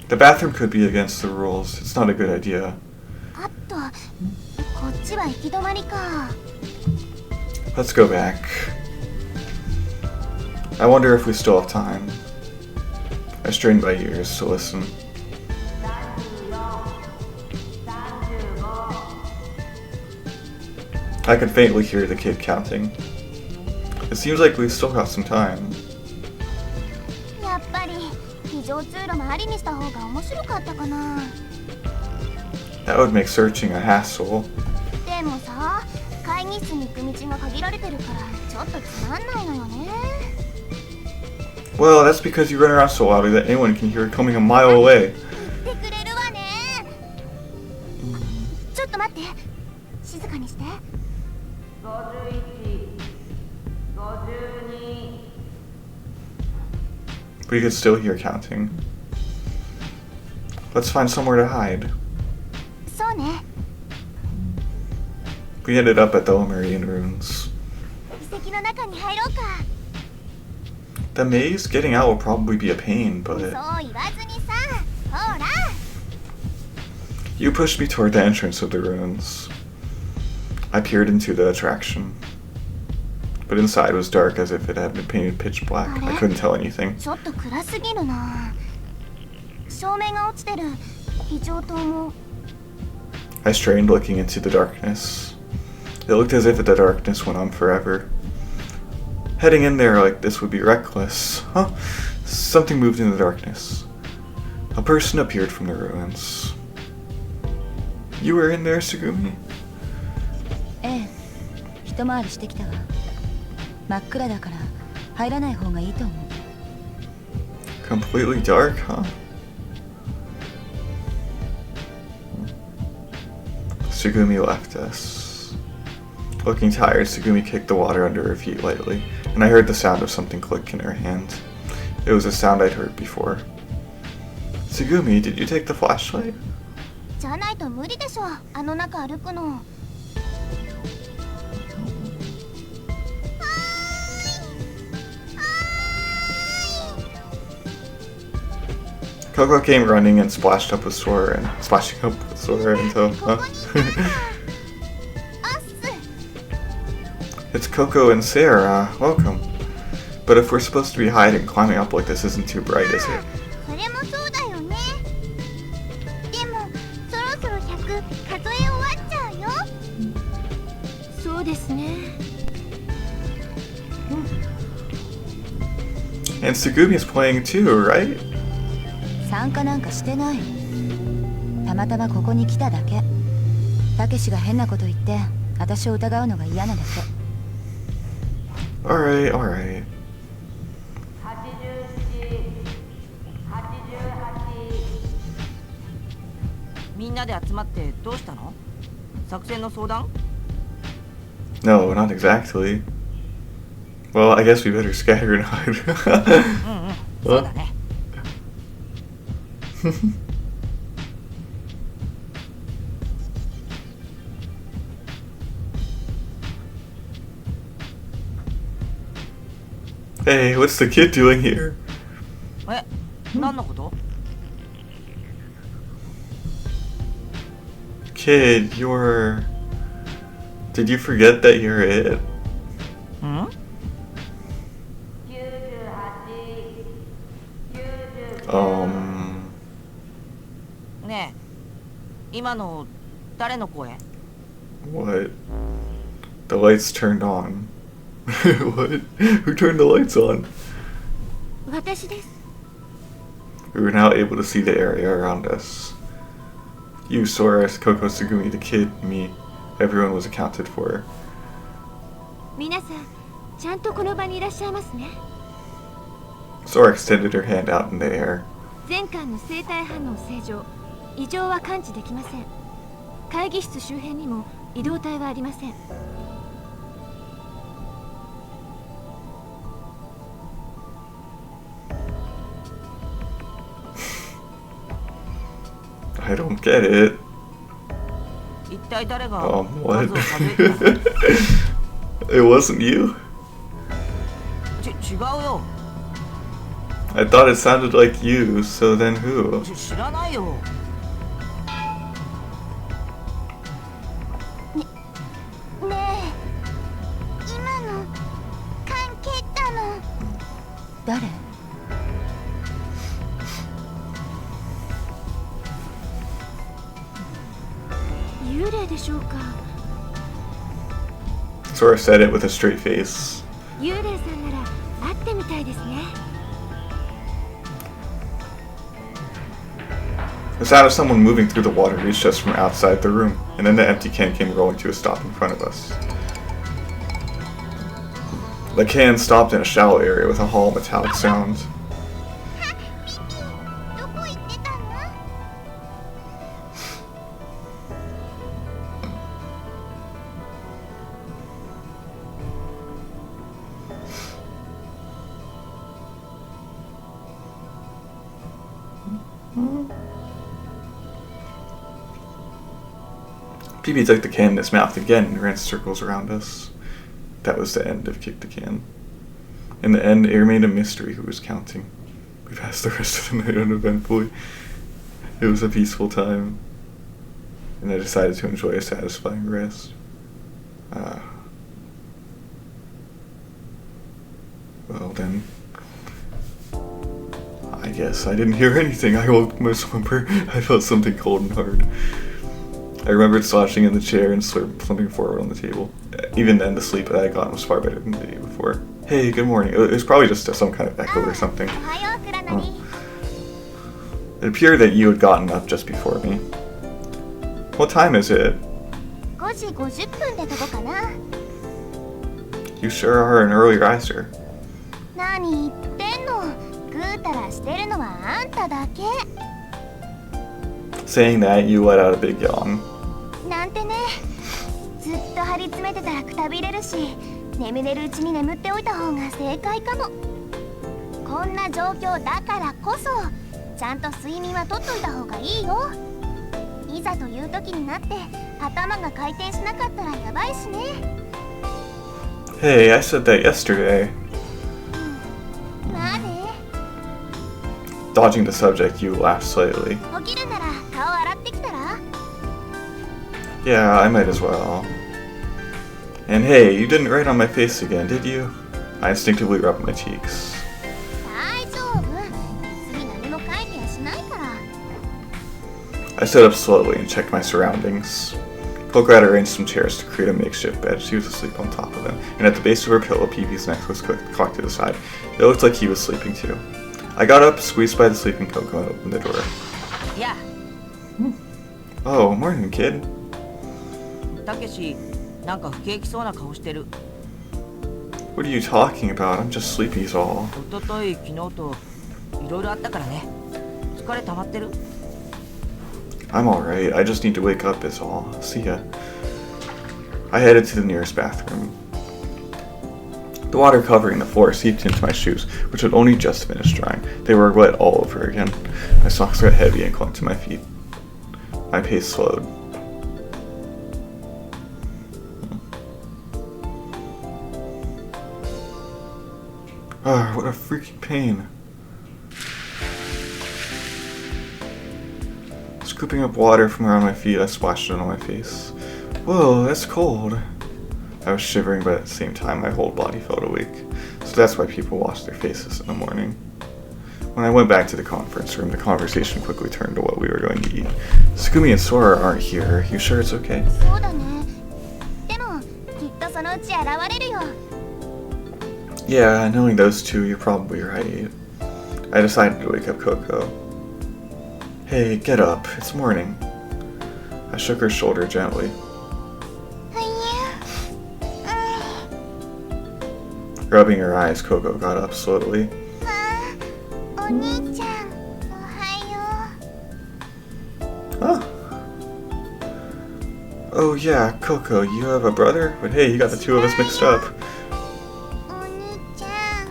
The bathroom could be against the rules. It's not a good idea. あっとこっちは行き止まりか Let's go back. I wonder if we still have time. I strained my ears to listen. I could faintly hear the kid counting. It seems like we still got some time. やっぱり非常通路もありにした方が面白かったかな。 That would make searching a hassle. でもさ、会議室に行く道が限られてるからちょっとつまんないのよね。 Well, that's because you run around so loudly that anyone can hear it coming a mile away. 言ってくれるわね。ちょっと待って、静かにして。51、52。 But you could still hear counting. Let's find somewhere to hide. そうね。 We ended up at the Lemurian ruins. 遺跡の中に入ろうか。 The maze? Getting out will probably be a pain, そう but 言わずにさ、ほら。 you pushed me toward the entrance of the ruins. I peered into the attraction. But inside was dark as if it had been painted pitch black. I couldn't tell anything. ちょっと暗すぎるな。照明が落ちてる。非常灯も。 I strained looking into the darkness. It looked as if the darkness went on forever. Heading in there like this would be reckless. Huh? Something moved in the darkness. A person appeared from the ruins. You were in there, Tsugumi? ええ、一回りしてきたわ。真っ暗だから入らない方がいいと思う。 Completely dark, huh? Tsugumi left us. Looking tired, Tsugumi kicked the water under her feet lightly, and I heard the sound of something click in her hand. It was a sound I'd heard before. Tsugumi, did you take the flashlight? じゃないと無理でしょ。あの中歩くの。 Coco came running and splashed up with Sora and splashing up with Sora until It's Coco and Sarah. Welcome. But if we're supposed to be hiding, climbing up like this isn't too bright, is it? それもそうだよね。でもそろそろ100数え終わっちゃうよ。そうですね。 And Tsugumi's playing too, right? 参加なんかしてない。たまたまここに来ただけ。たけしが変なこと言って私を疑うのが嫌なだけ。 Alright, alright. みんなで集まってどうしたの？作戦の相談？ No, not exactly. Well, I guess we better scatter and hide. そうだね。Hey, what's the kid doing here? え、何のこと？ Kid, you're... Did you forget that you're it? ん？ ねえ、今の誰の声？ What? The lights turned on. What? Who turned the lights on? 私です。 We were now able to see the area around us. You, Sora, Coco, Tsugumi, the kid, me, everyone was accounted for. 皆さん、ちゃんとこの場にいらっしゃいますね。 Sora extended her hand out in the air. 前回の生体反応正常。異常は感知できません。会議室周辺にも移動体はありません。 I don't get it. 一体誰が What? 数を数えてたの？ It wasn't you? 違うよ。 I thought it sounded like you, so then who? 知らないよ。ねえ、今の関係ったの。誰？ 幽霊でしょうか。 Sora said it with a straight face. 幽霊さんなら会ってみたいですね。 The sound of someone moving through the water reached us from outside the room, and then the empty can came rolling to a stop in front of us. The can stopped in a shallow area with a hollow metallic sound. どこ行ってたの？ Pee-Pee took the can in his mouth again and ran circles around us. That was the end of Kick the Can. In the end, it remained a mystery who was counting. We passed the rest of the night uneventfully. It was a peaceful time, and I decided to enjoy a satisfying rest. Well then, I guess I didn't hear anything. I woke my slumber. I felt something cold and hard. I remembered slouching in the chair and slumping forward on the table. Even then, the sleep that I had gotten was far better than the day before. Hey, good morning. It was probably just some kind of echo or something. おはよう、クラナリ。 It appeared that you had gotten up just before me. What time is it? 5時50分ってとこかな。 You sure are an early riser. 何言ってんの？ぐうたらしてるのはあんただけ。 Saying that, you let out a big yawn. なんてね。ずっと張り詰めてたらくたびれるし、眠れるうちに眠っておいた方が正解かも。こんな状況だからこそ、ちゃんと睡眠はとっといた方がいいよ。いざという時になって頭が回転しなかったらやばいしね。 Hey, I said that yesterday. まあね。 Dodging the subject, you laughed slightly. 起きるなら顔洗ってきたら？ Yeah, I might as well. And hey, you didn't write on my face again, did you? I instinctively rubbed my cheeks. 大丈夫。次何も書いてやしないから。 I stood up slowly and checked my surroundings. Coco had arranged some chairs to create a makeshift bed. She was asleep on top of them, and at the base of her pillow, Pee-Pee's neck was cocked to the side. It looked like he was sleeping too. I got up, squeezed by the sleeping Coco, and opened the door. Yeah. Oh, morning, kid. たけし、なんか不景気そうな顔してる。 What are you talking about? I'm just sleepy is all. おととい、昨日といろいろあったからね。疲れ溜まってる？ I'm alright, I just need to wake up is all. See ya. I headed to the nearest bathroom. The water covering the floor seeped into my shoes, which had only just finished drying. They were wet all over again. My socks got heavy and clung to my feet. My pace slowed. Ah, what a freaking pain. Scooping up water from around my feet, I splashed it on my face. Whoa, that's cold. I was shivering, but at the same time, my whole body felt awake. So that's why people wash their faces in the morning. When I went back to the conference room, the conversation quickly turned to what we were going to eat. Tsugumi and Sora aren't here. You sure it's okay? そうだね。でもきっとそのうち現れるよ。 Yeah, knowing those two, you're probably right. I decided to wake up Coco. Hey, get up. It's morning. I shook her shoulder gently. Rubbing her eyes, Coco got up slowly. お兄ちゃん、おはよ Huh? Oh yeah, Coco, you have a brother? But hey, you got the two of us mixed up. う。お兄ちゃん。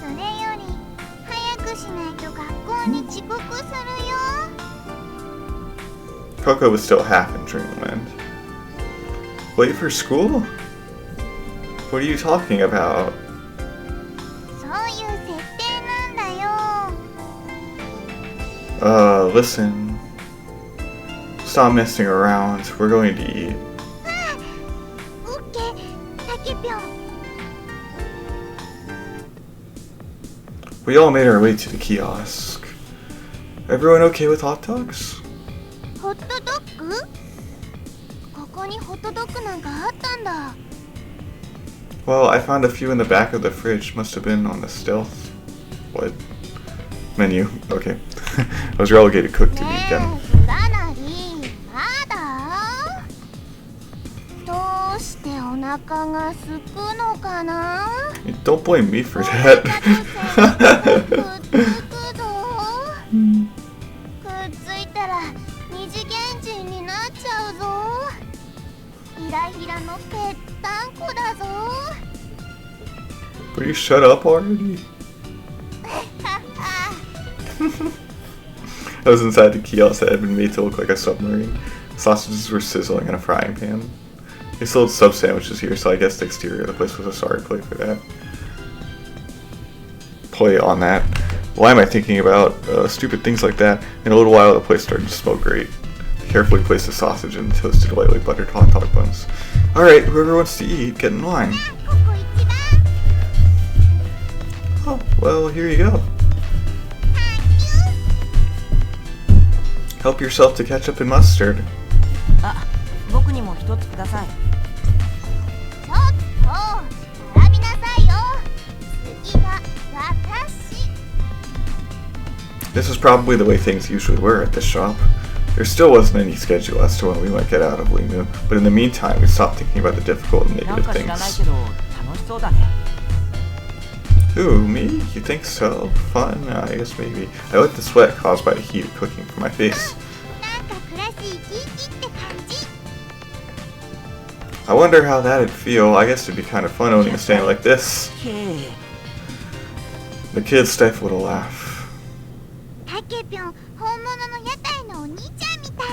それより早くしないと学校に遅刻するよ。 Coco was still half in dreamland. Wait for school? What are you talking about? そういう設定なんだよ。 Listen. Stop messing around. We're going to eat. オッケー、たけぴょん。 We all made our way to the kiosk. Everyone okay with hot dogs? ホットドッグ？ここにホットドッグなんかあったんだ。Well, I found a few in the back of the fridge. Must have been on the stealth. What? Menu. Okay. I was relegated cook to meat again. ねえフラナリーまだどうしてお腹が空くのかな Don't blame me for お腹 that. と線がくっつくぞくっついたら二次元人になっちゃうぞひらひらのぺったんこだぞ Will you shut up already? I was inside the kiosk that had been made to look like a submarine. Sausages were sizzling in a frying pan. They sold sub sandwiches here, so I guess the exterior of the place was a sorry play for that. Play on that. Why am I thinking about stupid things like that? In a little while, the place started to smell great. I carefully placed the sausage in the toasted lightly buttered hot dog buns. Alright, whoever wants to eat, get in line. ここ一番 Oh, well, here you go. Help yourself to ketchup and mustard. あ、僕にも一つください。ちょっと並びなさいよ次は私 This is probably the way things usually were at this shop. There still wasn't any schedule as to when we might get out of LeMU, but in the meantime, we stopped thinking about the difficult and なん negative か知らない things. けど楽しそうだね。 Who, me? You think so? Fun? I guess maybe. I like the sweat caused by the heat of cooking from my face. なんか暮らし生き生きって感じ I wonder how that'd feel. I guess it'd be kind of fun owning a stand like this. へえ。 The kids stifled a laugh. タケピョン本物の屋台のお兄ちゃんみたい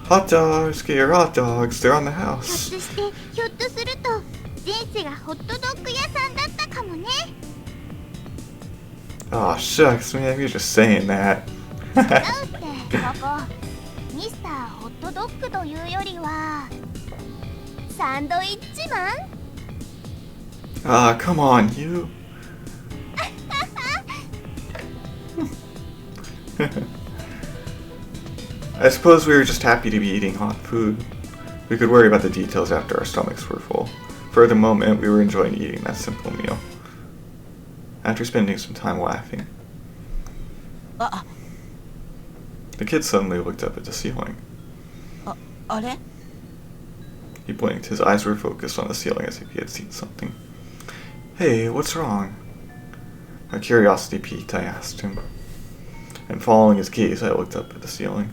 Hot dogs, get your hot dogs. They're on the ひょっ house. としてひょっとすると前世がホットドッグ屋さんだったかもね Aw, shucks, man, you're just saying that. だってここミスターホットドッグというよりはサンドイッチマン Ah, come on, you. I suppose we were just happy to be eating hot food. We could worry about the details after our stomachs were full. For the moment, we were enjoying eating that simple meal. After spending some time laughing, あ、 the kid suddenly looked up at the ceiling. あれ He blinked. His eyes were focused on the ceiling as if he had seen something. Hey, what's wrong? My curiosity piqued, I asked him. And following his gaze, I looked up at the ceiling.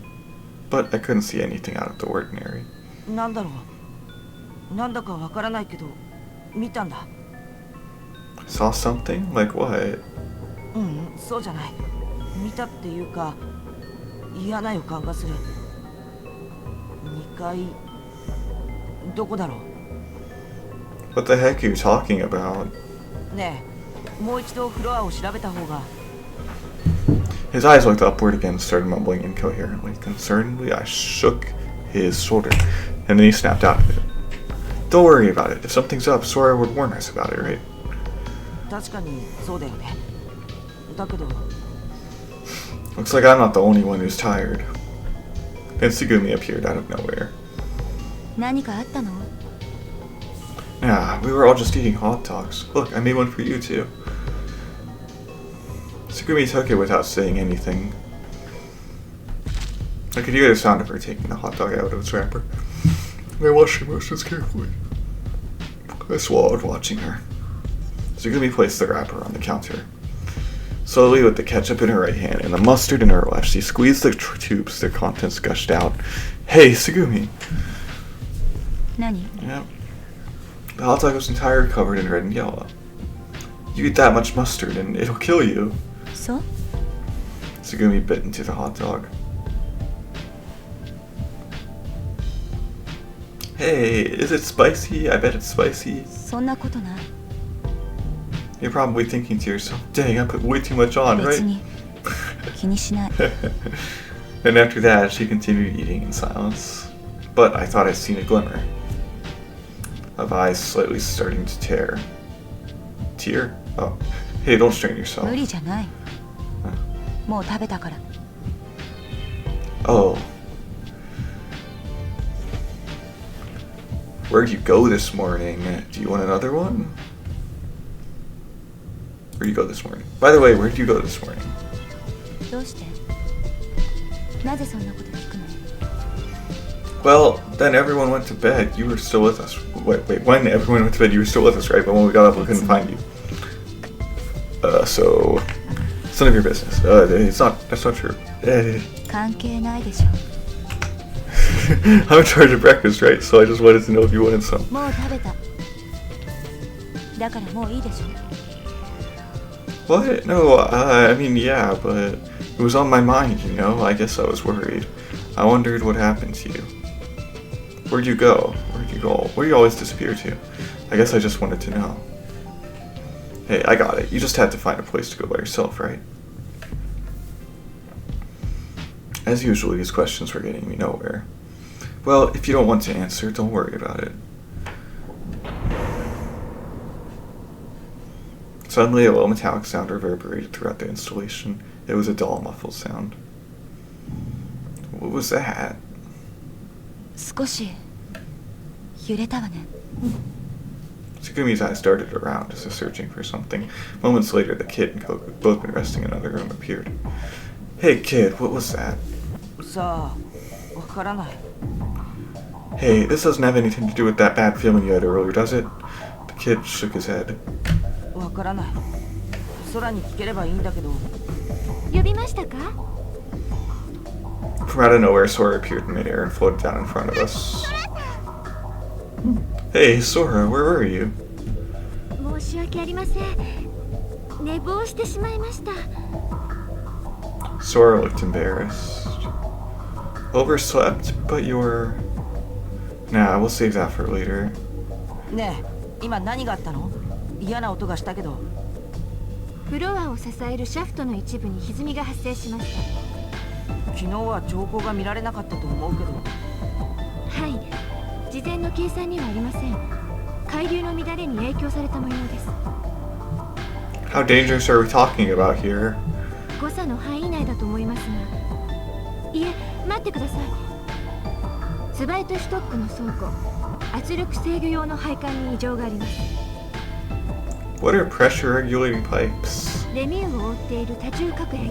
But I couldn't see anything out of the ordinary. なんだろう。なんだかわからないけど見たんだ。 Saw something? Like what? うん、そうじゃない。見たっていうか嫌な予感がする。2階どこだろう。 What the heck are you talking about? ねえ、もう一度フロアを調べた方が。 His eyes looked upward again and started mumbling incoherently. Concernedly, I shook his shoulder, and then he snapped out of it. Don't worry about it. If something's up, Sora would warn us about it, right? 確かにそうだよね。だけど Looks like I'm not the only one who's tired. Then Tsugumi appeared out of nowhere. 何かあったの？ Yeah, we were all just eating hot dogs. Look, I made one for you too. Tsugumi took it without saying anything. I could hear the sound of her taking the hot dog out of its wrapper. And I watched her motions carefully. I swallowed watching her. Tsugumi placed the wrapper on the counter. Slowly, with the ketchup in her right hand and the mustard in her left, she squeezed the tubes. Their contents gushed out. Hey, Tsugumi! 何？ Yep. The hot dog was entirely covered in red and yellow. You eat that much mustard and it'll kill you. そう？ Tsugumi bit into the hot dog. Hey, is it spicy? I bet it's spicy. そんなことない。 You're probably thinking to yourself, dang, I put way too much on, 別 right? に気にしない。 And after that, she continued eating in silence. But I thought I'd seen a glimmer of eyes slightly starting to tear. Tear? Oh. Hey, don't strain yourself. 無理じゃない。もう食べたから。 Oh. Where'd you go this morning? Do you want another one? Where'd you go this morning? By the way, where'd you go this morning? どうしてなぜそんなこと聞くの Well, then everyone went to bed. You were still with us. Wait, when everyone went to bed, you were still with us, right? But when we got up, we couldn't find you. So it's none of your business. That's not true. 関係ないでしょ I'm in charge of breakfast, right? So I just wanted to know if you wanted some. もう食べただからもういいでしょ What? No, I mean, yeah, but it was on my mind, you know? I guess I was worried. I wondered what happened to you. Where'd you go? Where'd you go? Where do you always disappear to? I guess I just wanted to know. Hey, I got it. You just had to find a place to go by yourself, right? As usual, these questions were getting me nowhere. Well, if you don't want to answer, don't worry about it. Suddenly, a low metallic sound reverberated throughout the installation. It was a dull, muffled sound. What was that? 少し揺れたわね Tsugumi's eyes darted around as if searching for something. Moments later, the kid and Koku, both been resting in another room, appeared. Hey, kid, what was that? さあ、わからない。 Hey, this doesn't have anything to do with that bad feeling you had earlier, does it? The kid shook his head. わからない。空に聞ければいいんだけど。呼びましたか From out of nowhere, Sora appeared in midair and floated down in front of us. Hey, Sora, where were you? 申し訳ありません寝坊してしまいました Sora looked embarrassed. Overslept, but you were... Nah, we'll save that for later. ねえ、今何があったの？嫌な音がしたけど。フロアを支えるシャフトの一部に歪みが発生しました昨日は兆候が見られなかったと思うけど。はい事前の計算にはありません海流の乱れに影響された模様です How dangerous are we talking about here? 誤差の範囲内だと思いますがいえ待ってくださいツバイトストックの倉庫圧力制御用の配管に異常があります What are pressure regulating pipes? レミューを覆っている多重隔壁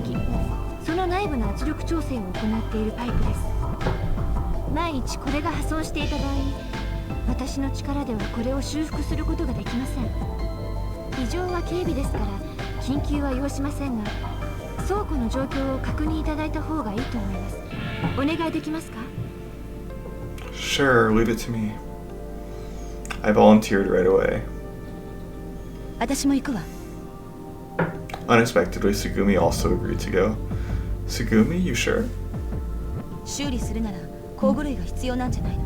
その内部の圧力調整を行っているパイプです万一これが破損していた場合私の力ではこれを修復することができません異常は軽微ですから緊急は要しませんが倉庫の状況を確認いただいた方がいいと思いますお願いできますか Sure, leave it to me. I volunteered right away. 私も行くわ Unexpectedly, Tsugumi also agreed to go. Tsugumi, you sure? 修理するなら工具類が必要なんじゃないの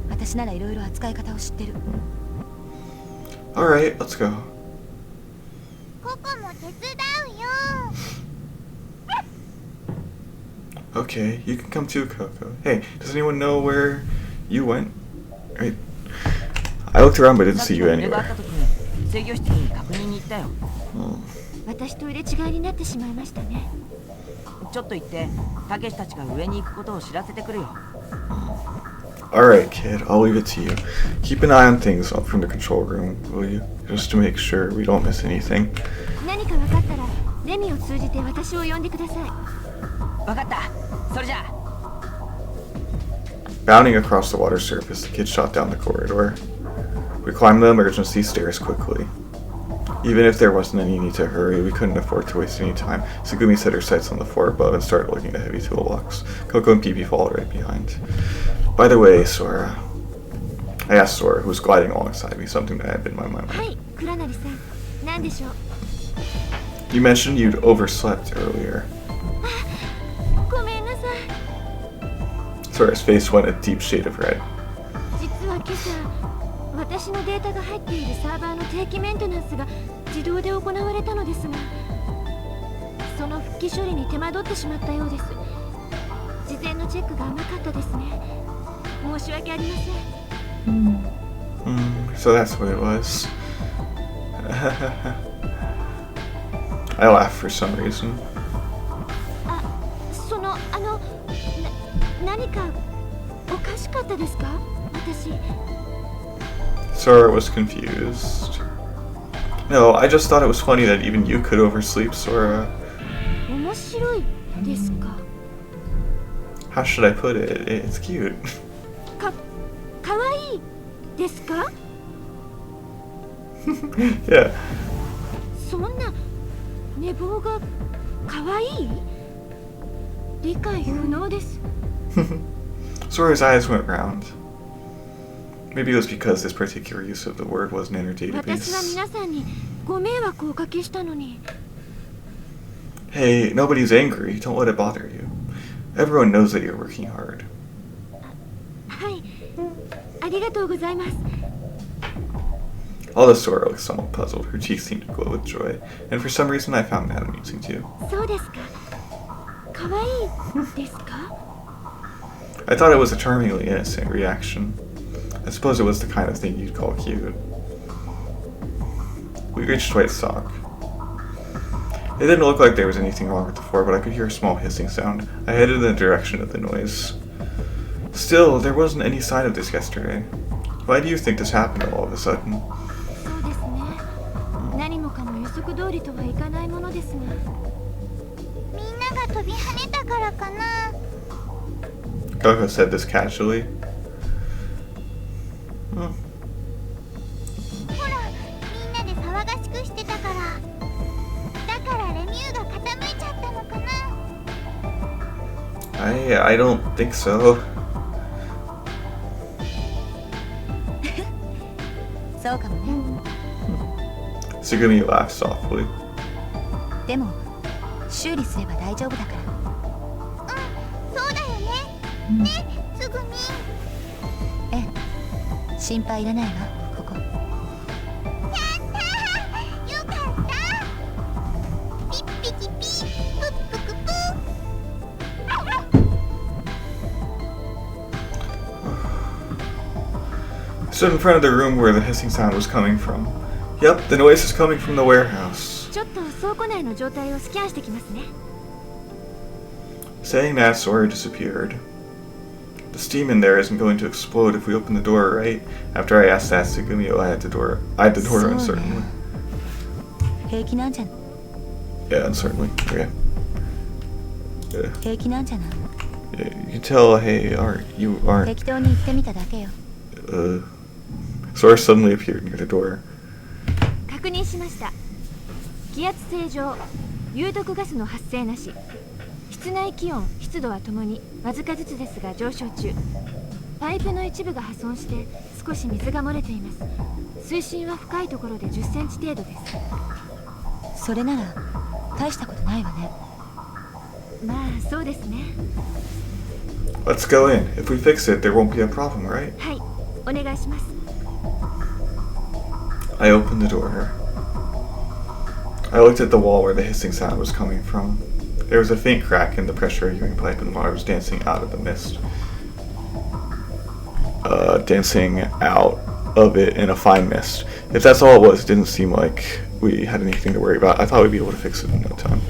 私ならいろいろ扱い方を知ってる Alright, let's go. ココも手伝うよ Okay, you can come too, Coco. Hey, does anyone know where you went? Right. I looked around but didn't さっ see き you の揺れがあっ anywhere. た時に制御室に確認に行ったよ。私と入れ違いになってしまいましたねちょっと行ってたけしたちが上に行くことを知らせてくるよ。 Alright, kid, I'll leave it to you. Keep an eye on things up from the control room, will you? Just to make sure we don't miss anything. 何か分かったらレミを通じて私を呼んでくださいわかった。それじゃあ。 Bounding across the water surface, the kid shot down the corridor. We climbed the emergency stairs quickly. Even if there wasn't any need to hurry, we couldn't afford to waste any time. Tsugumi set her sights on the floor above and started looking at heavy toolbox. Coco and Pee-Pee followed right behind. By the way, Sora... I asked Sora, who was gliding alongside me, something that had been in my mind. はい倉成さん何でしょう You mentioned you'd overslept earlier. ごめんなさい Sora's face went a deep shade of red. 実は今朝私のデータが入っているサーバーの定期メンテナンスが自動で行われたのですがその復帰処理に手間取ってしまったようです事前のチェックが甘かったですね申し訳ありません So that's what it was. I laughed for some reason. 何かおかしかったですか私 Sora was confused. No, I just thought it was funny that even you could oversleep, Sora. 面白いですか How should I put it? It's cute. かわいいですか Yeah. そんな寝坊がかわいい理解不能です Sora's eyes went round. Maybe it was because this particular use of the word wasn't in her 私は database. 皆さんにご迷惑をおかけしたのに Hey, nobody's angry. Don't let it bother you. Everyone knows that you're working hard. はいありがとうございます Although Sora looked somewhat puzzled, her cheeks seemed to glow with joy, and for some reason I found that amusing too. そうですかかわいいですか I thought it was a charmingly innocent reaction. I suppose it was the kind of thing you'd call cute. We reached White Sock. It didn't look like there was anything wrong with the floor, but I could hear a small hissing sound. I headed in the direction of the noise. Still, there wasn't any sign of this yesterday. Why do you think this happened all of a sudden? そうですね何もかも予測通りとはいかないものですがみんなが飛び跳ねたからかな。 Coco said this casually. ほら、みんなで騒がしくしてたから。だからレミューが傾いちゃったのかな。I don't think so. そうかもね Tsugumi laughed softly. でも修理すれば大丈夫だからそうだよね。ね、つぐみ。ええ心配いらないわここよかった。ピッピキピ、プップクプ。 I stood in front of the room where the hissing sound was coming from. Yep, the noise is coming from the warehouse. ちょっと倉庫内の状態をスキャンしてきますね Saying that, Sora disappeared. The steam in there isn't going to explode if we open the door, right? After I asked that, Tsugumi eyed the door uncertainly. 平気なんじゃない Yeah, uncertainly. Okay. Yeah. 平気なんじゃない Yeah, you can tell, hey, you aren't. 適当に言ってみただけよ Sora suddenly appeared near the door. 確認しました気圧正常有毒ガスの発生なし室内気温湿度はともにわずかずつですが上昇中パイプの一部が破損して少し水が漏れています水深は深いところで10センチ程度ですそれなら大したことないわねまあそうですね Let's go in. If we fix it, there won't be a problem, right? はいお願いします I opened the door. I looked at the wall where the hissing sound was coming from. There was a faint crack in the pressure heating pipe and water was dancing out of the mist. Dancing out of it in a fine mist. If that's all it was, it didn't seem like we had anything to worry about. I thought we'd be able to fix it in no time.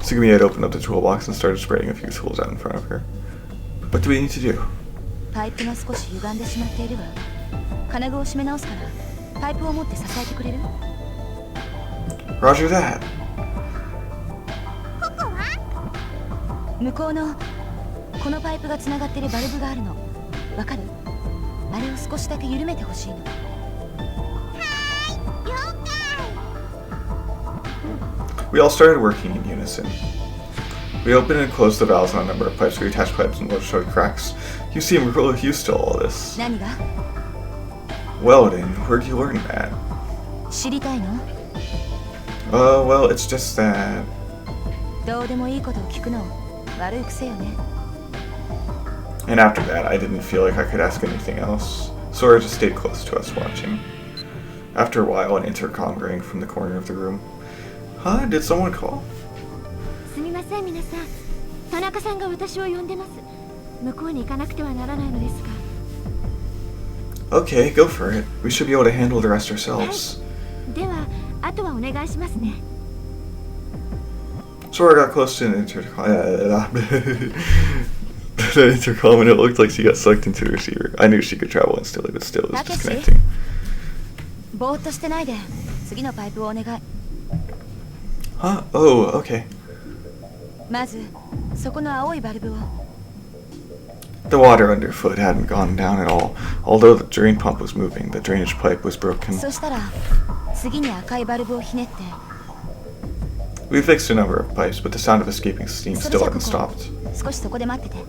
Tsugumi had opened up the toolbox and started spreading a few tools out in front of her. What do we need to do? パイプが少し歪んでしまっているわ金具を締め直すからパイプを持って支えてくれる Roger that. ここは？向こうのこのパイプがつながっているバルブがあるのわかるあれを少しだけ緩めてほしいの了解。 We all started working in unison. We opened and closed the valves on a number of pipes. We attached pipes and showed cracks. You seem really used to all this. 何が Welding, where'd you learn that? 知りたいの Well, it's just that... どうでもいいことを聞くの悪い癖よね And after that, I didn't feel like I could ask anything else. Sora just stayed close to us watching. After a while, an intercom rang from the corner of the room. Huh? Did someone call? すみません皆さん田中さんが私を呼んでます向こうに行かなくてはならないのですが Okay, go for it. We should be able to handle the rest ourselves. ではあとはお願いしますね Sora got close to an intercom. The intercom, and it looked like she got sucked into the receiver. I knew she could travel instantly, but still, it was Takeshi? disconnecting. ぼーっとしてないで次のパイプをお願い。 Huh? Oh, okay. まずそこの青いバルブを。 The water underfoot hadn't gone down at all. Although the drain pump was moving, the drainage pipe was broken. そしたら次に赤いバルブをひねって。 We fixed a number of pipes, but the sound of escaping steam それ still じゃ hadn't こ stopped. こ少しそこで待ってて。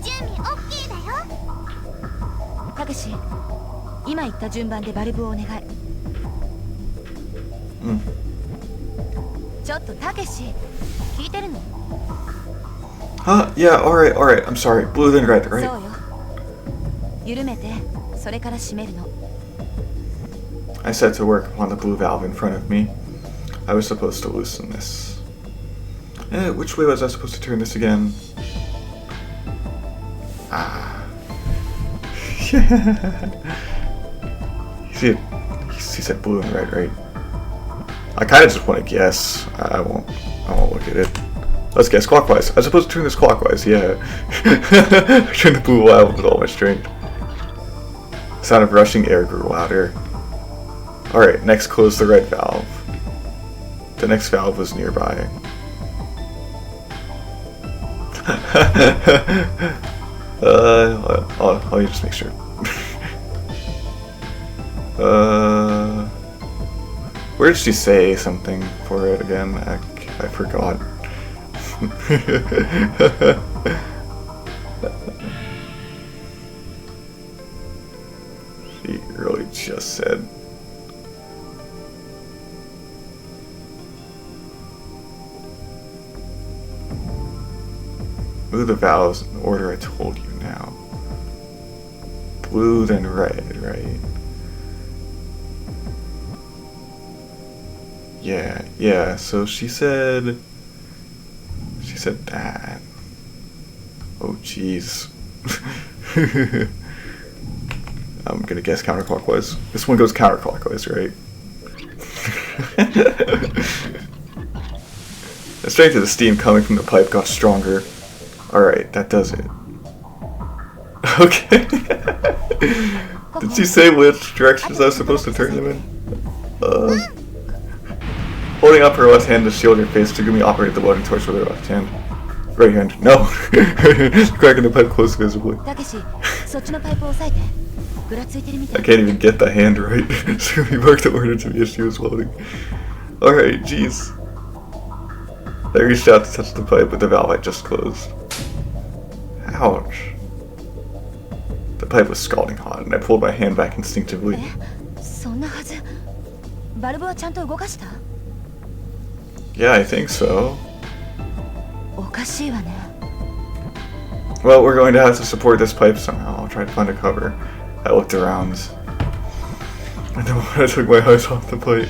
準備 OK だよ。たけし、今言った順番でバルブをお願い。ちょっとたけし、聞いてるの？ Huh? Yeah, alright, alright. I'm sorry. Blue then red, そう right? よ。緩めて、それから閉めるの。 I set to work upon the blue valve in front of me. I was supposed to loosen this. Which way was I supposed to turn this again? Ah. he said blue and red, right? I kind of just want to guess. I won't look at it. Let's guess clockwise. I'm supposed to turn this clockwise, yeah. Turn the blue valve with all my strength. The sound of rushing air grew louder. Alright, next close the red valve. The next valve was nearby. I'll just make sure. Where did she say something for it again? I forgot. She really just said. Move the valves in the order I told you now. Blue then red, right? Yeah, so she said that. Oh jeez. I'm gonna guess counterclockwise. This one goes counterclockwise, right? The strength of the steam coming from the pipe got stronger. Alright, that does it. Okay. Did she say which directions I was supposed to turn them in? Holding up her left hand to shield her face, Tsugumi operated the loading torch with her left hand. Right hand. No! The crack in the pipe closed visibly. たけし、そっちのパイプを押さえて。ぐらついてるみた I い。 can't even get the hand right. Tsugumi marked the order to me as she was loading. Alright, jeez. I reached out to touch the pipe with the valve I just closed. Ouch. The pipe was scalding hot, and I pulled my hand back instinctively. そんなはず。バルブはちゃんと動かした？ Yeah, I think so. おかしいわね。 Well, we're going to have to support this pipe somehow. I'll try to find a cover. I looked around. And then I took my eyes off the pipe.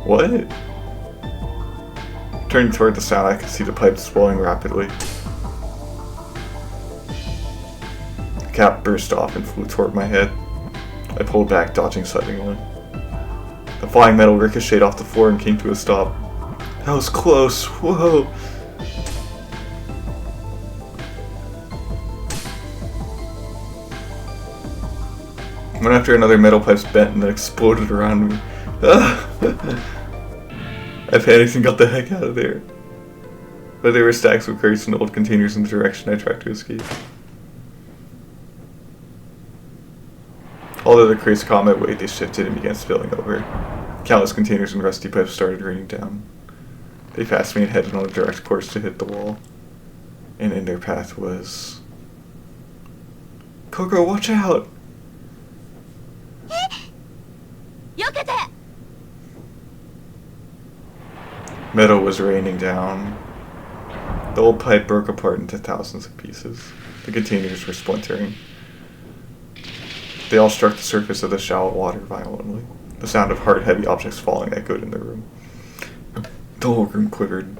What? Turning toward the sound, I could see the pipe swelling rapidly. The cap burst off and flew toward my head. I pulled back, dodging suddenly. The flying metal ricocheted off the floor and came to a stop. That was close. Whoa. One after another, metal pipes bent and then exploded around me. I panicked and got the heck out of there. But there were stacks of crates and old containers in the direction I tried to escape. Although the crates caught my weight, they shifted and began spilling over. Countless containers and rusty pipes started raining down. They passed me and headed on a direct course to hit the wall. And in their path was... Coco, watch out! 避けて！ Metal was raining down. The old pipe broke apart into thousands of pieces. The containers were splintering. They all struck the surface of the shallow water violently. The sound of hard, heavy objects falling echoed in the room. The whole room quivered.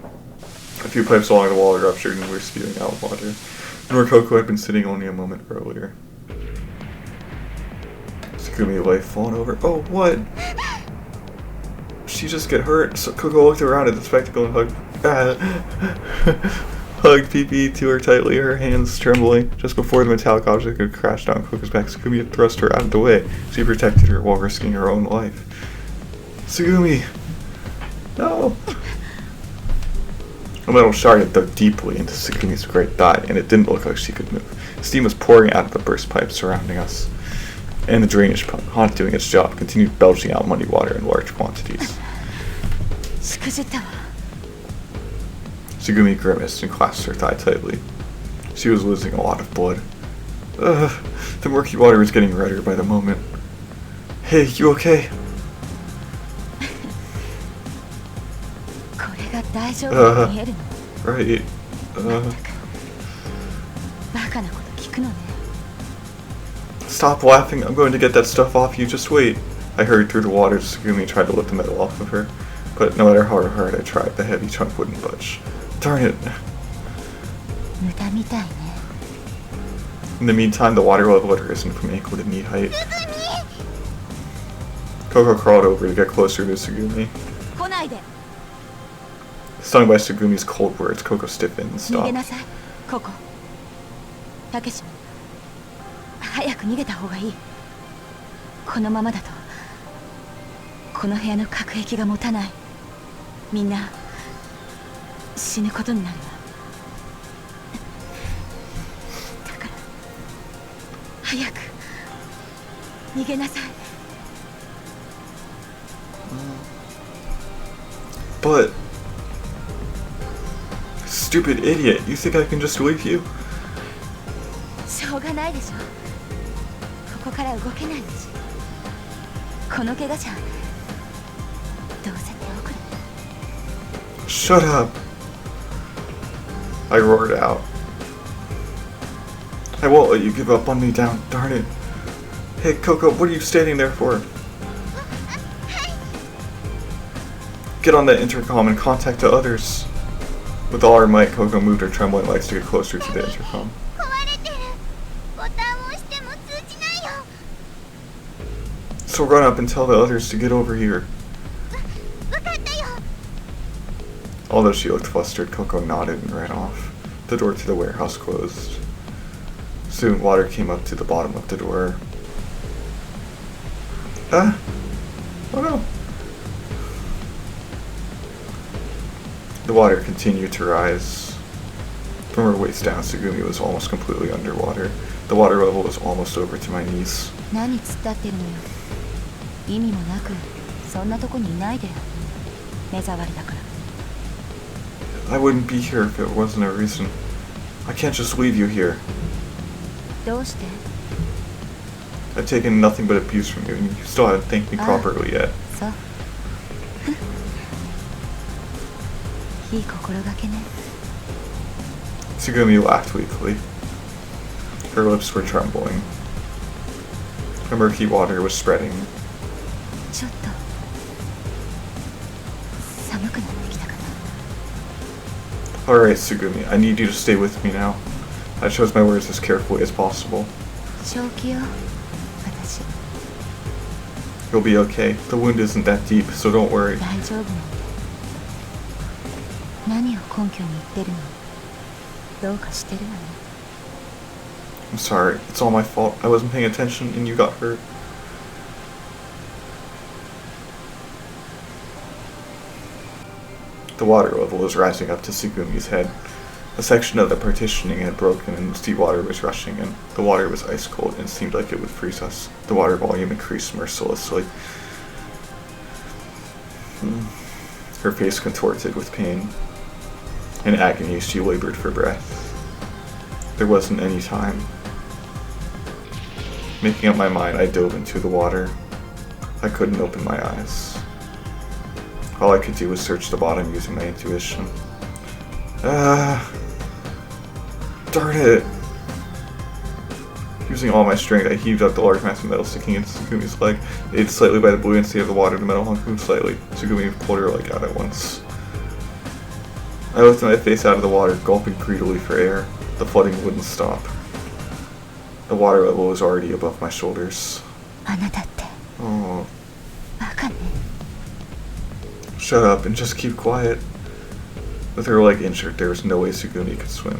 A few pipes along the wall ruptured and were spewing out water, where Coco had been sitting only a moment earlier. Tsugumi lay fallen over. Oh, what? She just get hurt? So Coco looked around at the spectacle and hugged. hugged PP to her tightly, her hands trembling. Just before the metallic object could crash down Coco's back, Tsugumi had thrust her out of the way. She protected her while risking her own life. Tsugumi! No! A metal shard had dug deeply into Tsugumi's great thigh, and it didn't look like she could move. Steam was pouring out of the burst pipe surrounding us, and the drainage pump, not doing its job, continued belching out muddy water in large quantities. しくじったわ。 Tsugumi grimaced and clasped her thigh tightly. She was losing a lot of blood. The murky water was getting redder by the moment. Hey, you okay? これが大丈夫に見えるの。 Right. バカなこと聞くのね。 Stop laughing, I'm going to get that stuff off you, just wait. I hurried through the water as Tsugumi tried to lift the metal off of her, but no matter how hard I tried, the heavy chunk wouldn't budge. Darn it. 無駄みたいね。 In the meantime, the water level had risen from ankle to knee height. Coco crawled over to get closer to Tsugumi. 来ないで。 Stung by Tsugumi's cold words, Coco stiffened and 逃げ stopped. なさい。ここ。たけし。早く逃げた方がいい。このままだとこの部屋の核壁が持たない。みんな死ぬことになるわ。だから早く逃げなさい。 But... Stupid idiot, you think I can just leave you? しょうがないでしょ。ここから動けないんだし。この怪我じゃどうせ手遅れ。 Shut up! I roared out. I won't let you give up on me, darn it. Hey, Coco, what are you standing there for? Get on that intercom and contact the others. With all her might, Coco moved her trembling legs to get closer to the intercom. 壊れてる。ボタンを押しても通じないよ。 So run up and tell the others to get over here. わかったよ。 Although she looked flustered, Coco nodded and ran off. The door to the warehouse closed. Soon, water came up to the bottom of the door. Ah! Oh no! The water continued to rise. From her waist down, Tsugumi was almost completely underwater. The water level was almost over to my knees. 何突っ立ってるのよ。意味もなくそんなとこにいないでよ。目障りだから。 I wouldn't be here if it wasn't a reason. I can't just leave you here. どうして？ I've taken nothing but abuse from you, and you still haven't thanked me properly yet. そう。いい心がけね。 Tsugumi laughed weakly. Her lips were trembling. The murky water was spreading. ちょっと寒くなってきたかな。 Alright, Tsugumi, I need you to stay with me now. I chose my words as carefully as possible. 正気よ、私。 You'll be okay. The wound isn't that deep, so don't worry. 大丈夫なんて。何を根拠に言ってるの？どうかしてるわね。 I'm sorry. It's all my fault. I wasn't paying attention and you got hurt. The water level was rising up to Tsugumi's head. A section of the partitioning had broken and sea water was rushing in. The water was ice cold and seemed like it would freeze us. The water volume increased mercilessly. Her face contorted with pain. In agony, she labored for breath. There wasn't any time. Making up my mind, I dove into the water. I couldn't open my eyes. All I could do was search the bottom using my intuition. Darn it! Using all my strength, I heaved up the large mass of metal sticking into Tsugumi's leg. Aided slightly by the buoyancy of the water, the metal hunk moved slightly. Tsugumi pulled her leg out at once. I lifted my face out of the water, gulping greedily for air. The flooding wouldn't stop. The water level was already above my shoulders. あなたって Oh, バカね。 shut up and just keep quiet. With her leg injured, there was no way Tsugumi could swim.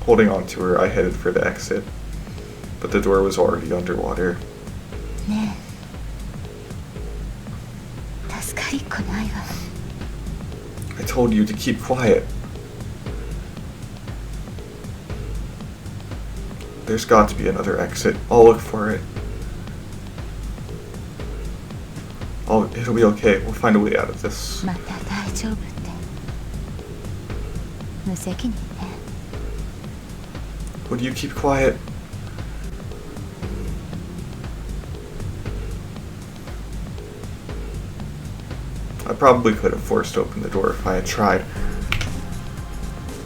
Holding on to her, I headed for the exit. But the door was already underwater. ねえ助かりっこないわ I told you to keep quiet. There's got to be another exit. I'll look for it. It'll be okay. We'll find a way out of this. また大丈夫って無責任ね Would you keep quiet? I probably could have forced open the door if I had tried,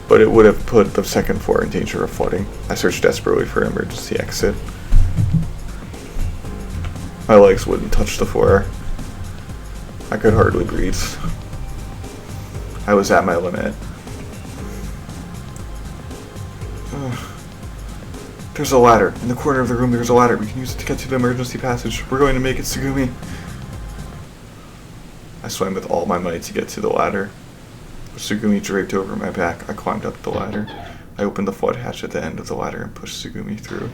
but it would have put the second floor in danger of flooding. I searched desperately for an emergency exit. My legs wouldn't touch the floor. I could hardly breathe. I was at my limit. There's a ladder. In the corner of the room there's a ladder. We can use it to get to the emergency passage. We're going to make it, Tsugumi. I swam with all my might to get to the ladder. With Tsugumi draped over my back, I climbed up the ladder. I opened the flood hatch at the end of the ladder and pushed Tsugumi through.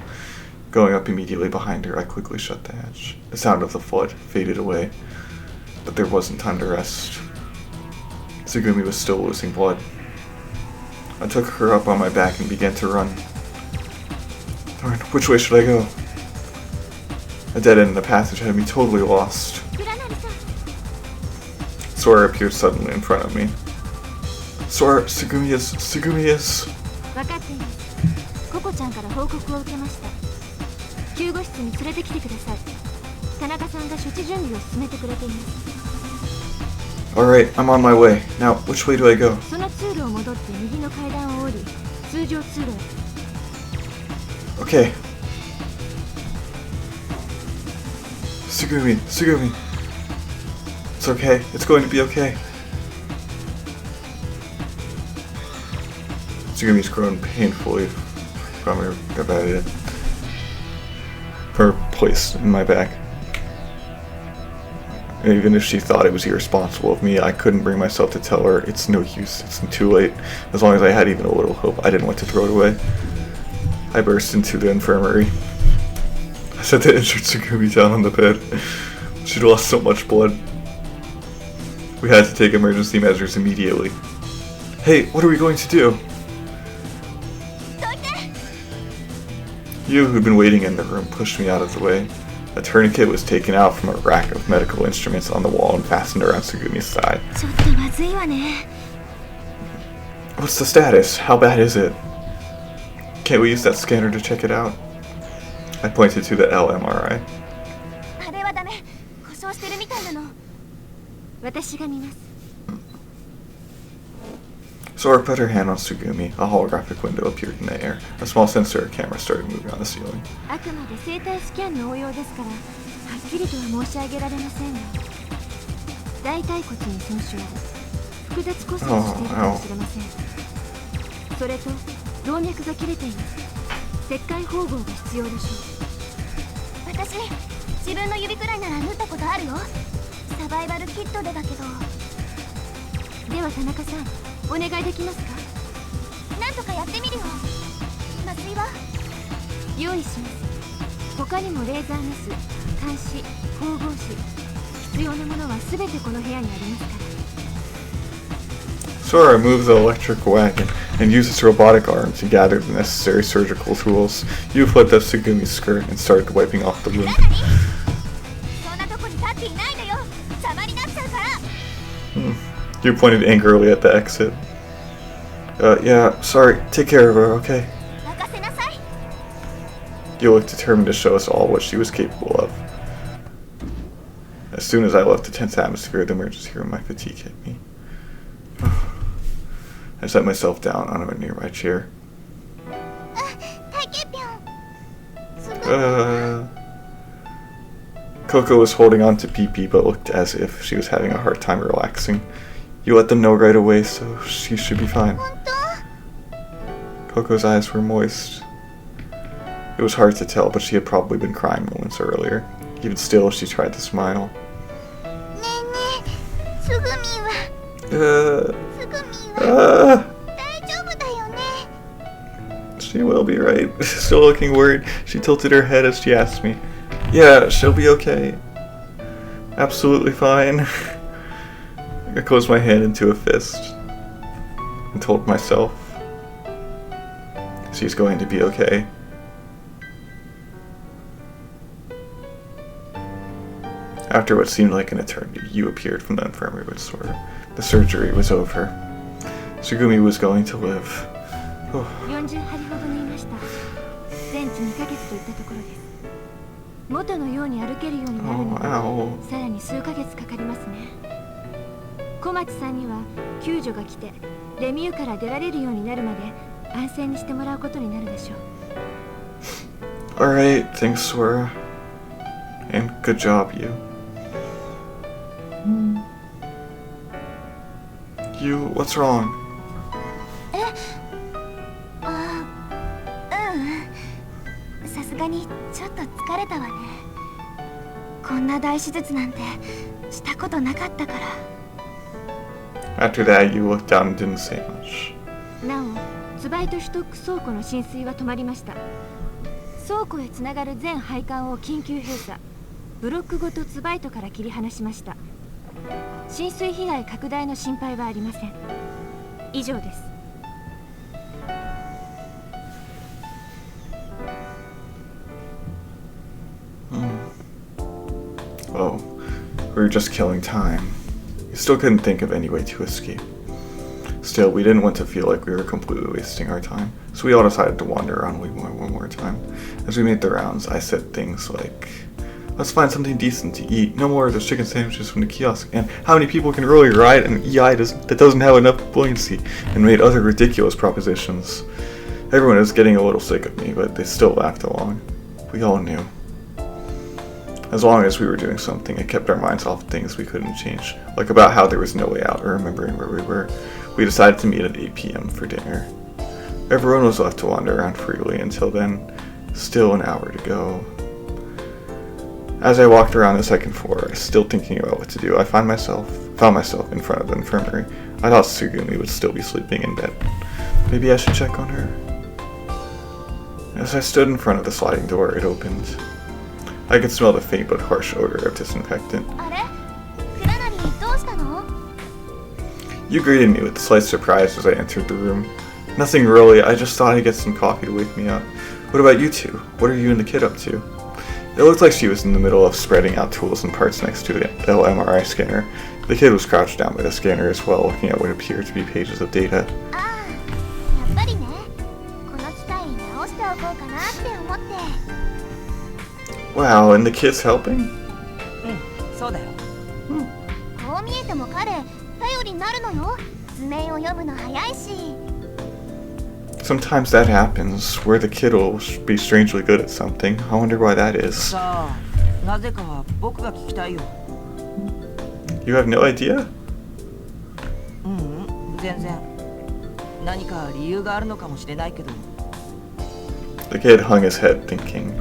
Going up immediately behind her, I quickly shut the hatch. The sound of the flood faded away, but there wasn't time to rest. Tsugumi was still losing blood. I took her up on my back and began to run. Darn, which way should I go? A dead end in the passage had me totally lost. Sora appeared suddenly in front of me. Sora, Tsugumi is... 分かっています。ココちゃんから報告を受けました。救護室に連れてきてください。田中さんが処置準備を進めてくれています。Alright, I'm on my way. Now, which way do I go? その通路を戻って右の階段を降り、通常通路へ。Okay. Tsugumi. It's okay. It's going to be okay. Tsugumi's grown painfully from her place in my back. And even if she thought it was irresponsible of me, I couldn't bring myself to tell her it's no use, it's too late. As long as I had even a little hope, I didn't want to throw it away. I burst into the infirmary. I set the injured Tsugumi down on the bed. She'd lost so much blood. We had to take emergency measures immediately. Hey, what are we going to do? You, who'd been waiting in the room, pushed me out of the way. A tourniquet was taken out from a rack of medical instruments on the wall and fastened around Tsugumi's thigh. What's the status? How bad is it? Can't we use that scanner to check it out? I pointed to the LMRI. あれはダメ。故障してるみたいなの。私が見ます。Sora put her hand on Tsugumi. A holographic window appeared in the air. A small sensor camera started moving on the ceiling. あくまで生体スキャンの応用ですから、はっきりとは申し上げられませんが、大腿骨に損傷、複雑骨折しているかもしれません。それと動脈が切れています。切開縫合が必要でしょう。私、自分の指くらいなら縫ったことあるよ。サバイバルキットでだけど。では田中さん、お願いできますか？なんとかやってみるよ。麻酔は？用意します。他にもレーザーメス、鉗子、縫合紙、必要なものは全てこの部屋にありますから。Sora moved the electric wagon and used its robotic arm to gather the necessary surgical tools. You flipped up Tsugumi's skirt and started wiping off the wound. You pointed angrily at the exit. Yeah, sorry. Take care of her, okay? You looked determined to show us all what she was capable of. As soon as I left the tense atmosphere of the emergency room, my fatigue hit me. I set myself down on a nearby chair. Coco was holding on to Pee-Pee but looked as if she was having a hard time relaxing. You let them know right away, so she should be fine. Coco's eyes were moist. It was hard to tell, but she had probably been crying moments earlier. Even still, she tried to smile. Ah, 大丈夫だよね。 she will be right. Still looking worried, she tilted her head as she asked me. Yeah, she'll be okay. Absolutely fine. I closed my hand into a fist and told myself she's going to be okay. After what seemed like an eternity, you appeared from the infirmary with Sora. The surgery was over. Tsugumi was going to live. 40針ほど縫いました。全治2ヶ月といったところです。元のように歩けるようになるにはさらに数ヶ月かかりますね。小町さんには救助が来てレミューから出られるようになるまで安静にしてもらうことになるでしょう。 Alright, thanks Sora. And good job, you. You, what's wrong? さすがにちょっと疲れたわね。こんな大手術なんてしたことなかったから。 After that, you looked down and didn't say much. なお、ツバイトシュトック倉庫の浸水は止まりました。倉庫へつながる全配管を緊急閉鎖。ブロックごとツバイトから切り離しました。浸水被害拡大の心配はありません。以上です。 Oh, we were just killing time. We still couldn't think of any way to escape. Still, we didn't want to feel like we were completely wasting our time, so we all decided to wander around one more time. As we made the rounds, I said things like, let's find something decent to eat. No more of those chicken sandwiches from the kiosk. And how many people can really ride an EI that doesn't have enough buoyancy? And made other ridiculous propositions. Everyone was getting a little sick of me, but they still laughed along. We all knew. As long as we were doing something, it kept our minds off things we couldn't change, like about how there was no way out or remembering where we were. We decided to meet at 8 p.m. for dinner. Everyone was left to wander around freely until then. Still an hour to go. As I walked around the second floor, still thinking about what to do, I found myself in front of the infirmary. I thought Tsugumi would still be sleeping in bed. Maybe I should check on her. As I stood in front of the sliding door, it opened. I could smell the faint but harsh odor of disinfectant. You greeted me with a slight surprise as I entered the room. Nothing really, I just thought I'd get some coffee to wake me up. What about you two? What are you and the kid up to? It looked like she was in the middle of spreading out tools and parts next to the LMRI scanner. The kid was crouched down by the scanner as well, looking at what appeared to be pages of data. Wow, and the kid's helping? Sometimes that happens, where the kid will be strangely good at something. I wonder why that is. You have no idea? The kid hung his head, thinking.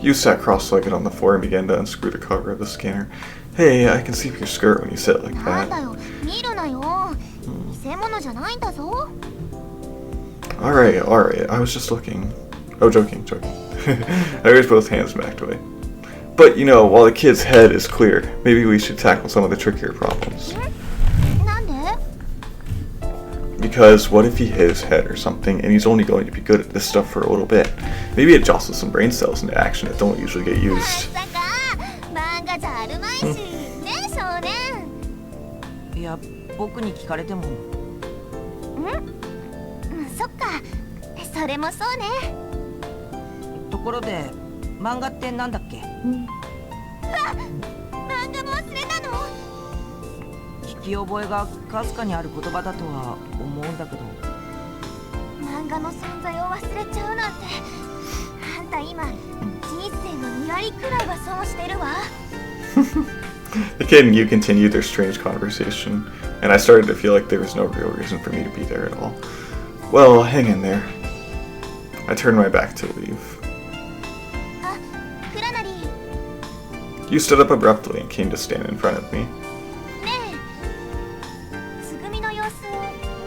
You sat cross-legged on the floor and began to unscrew the cover of the scanner. Hey, I can see your skirt when you sit like that. Alright, I was just looking. Oh, joking. I raised both hands and backed away. But, you know, while the kid's head is cleared, maybe we should tackle some of the trickier problems. Because what if he hit his head or something, and he's only going to be good at this stuff for a little bit? Maybe it jostles some brain cells into action that don't usually get used. んた今人生の2割くらいは損してるわ。 The kid and you continued their strange conversation, and I started to feel like there was no real reason for me to be there at all. Well, hang in there. I turned my back to leave. あ、クラナリ。 You stood up abruptly and came to stand in front of me. ねえ、つぐみの様子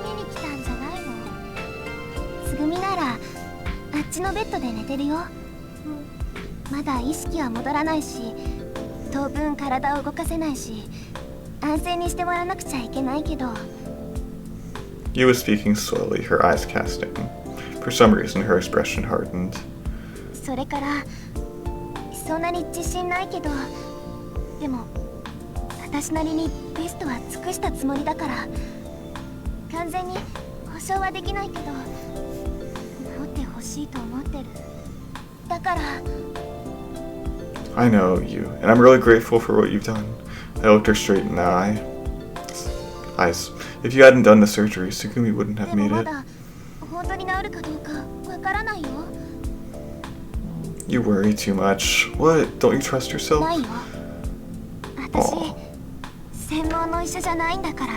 見に来たんじゃないの？つぐみならあっちのベッドで寝てるよ。まだ意識は戻らないし、当分体を動かせないし、安静にしてもらわなくちゃいけないけど。 You was speaking slowly, her eyes cast in. For some reason, her expression hardened. それからそんなに自信ないけど、でも私なりにベストは尽くしたつもりだから、完全に保証はできないけど治ってほしいと思ってる。だから I know you, and I'm really grateful for what you've done. I looked her straight in the eyes. If you hadn't done the surgery, Tsugumi wouldn't have でも made ま it. だ本当に治るかどうかわからないよ。 You worry too much. What? Don't you trust な yourself? いよ。私 Aw. 専門の医者じゃないんだから。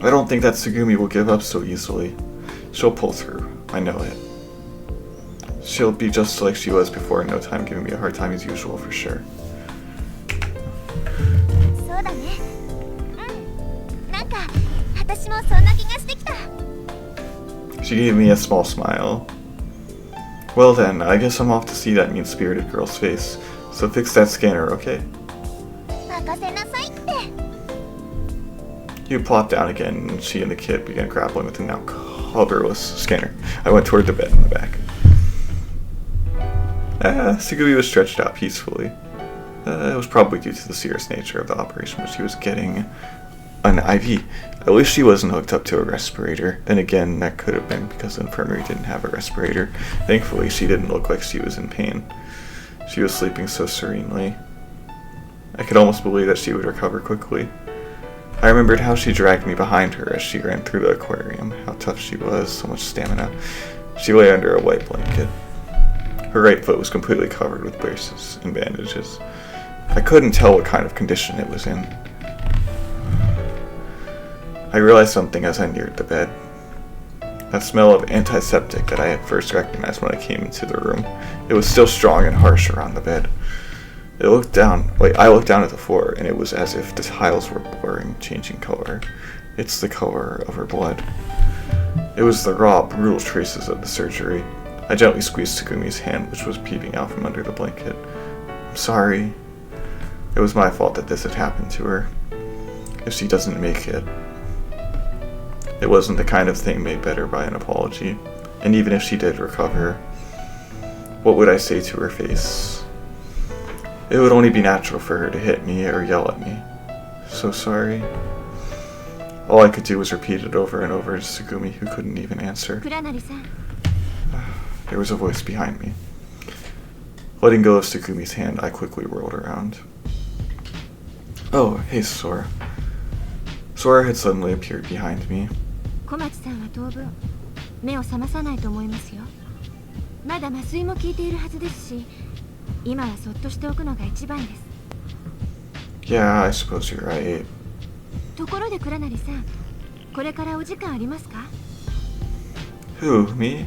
I don't think that Tsugumi will give up so easily. She'll pull through. I know it. She'll be just like she was before in no time, giving me a hard time as usual for sure. そうだね。うん。なんか私もそんな気がしてきた。 She gave me a small smile. Well then, I guess I'm off to see that mean-spirited girl's face. So fix that scanner, okay? 任せなさいって。 You plopped down again, and she and the kid began grappling with the now colorless scanner. I went toward the bed in the back. Tsugumi was stretched out peacefully. It was probably due to the serious nature of the operation, but she was getting an IV. At least she wasn't hooked up to a respirator. Then again, that could have been because the infirmary didn't have a respirator. Thankfully, she didn't look like she was in pain. She was sleeping so serenely. I could almost believe that she would recover quickly. I remembered how she dragged me behind her as she ran through the aquarium, how tough she was, so much stamina. She lay under a white blanket. Her right foot was completely covered with braces and bandages. I couldn't tell what kind of condition it was in. I realized something as I neared the bed. That smell of antiseptic that I had first recognized when I came into the room. It was still strong and harsh around the bed. I looked down at the floor, and it was as if the tiles were blurring, changing color. It's the color of her blood. It was the raw, brutal traces of the surgery. I gently squeezed Tsugumi's hand, which was peeping out from under the blanket. I'm sorry. It was my fault that this had happened to her. If she doesn't make it. It wasn't the kind of thing made better by an apology. And even if she did recover, what would I say to her face? It would only be natural for her to hit me or yell at me. So sorry. All I could do was repeat it over and over to Tsugumi, who couldn't even answer. クラナリさん。 There was a voice behind me. Letting go of Tsugumi's hand, I quickly whirled around. Oh, hey, Sora. Sora had suddenly appeared behind me. 小町さんは当分目を覚まさないと思いますよ。まだ麻酔も効いているはずですし、今はそっとしておくのが一番です。 Yeah, I suppose you're right. ところでクラナリさん、これからお時間ありますか？ Who, me?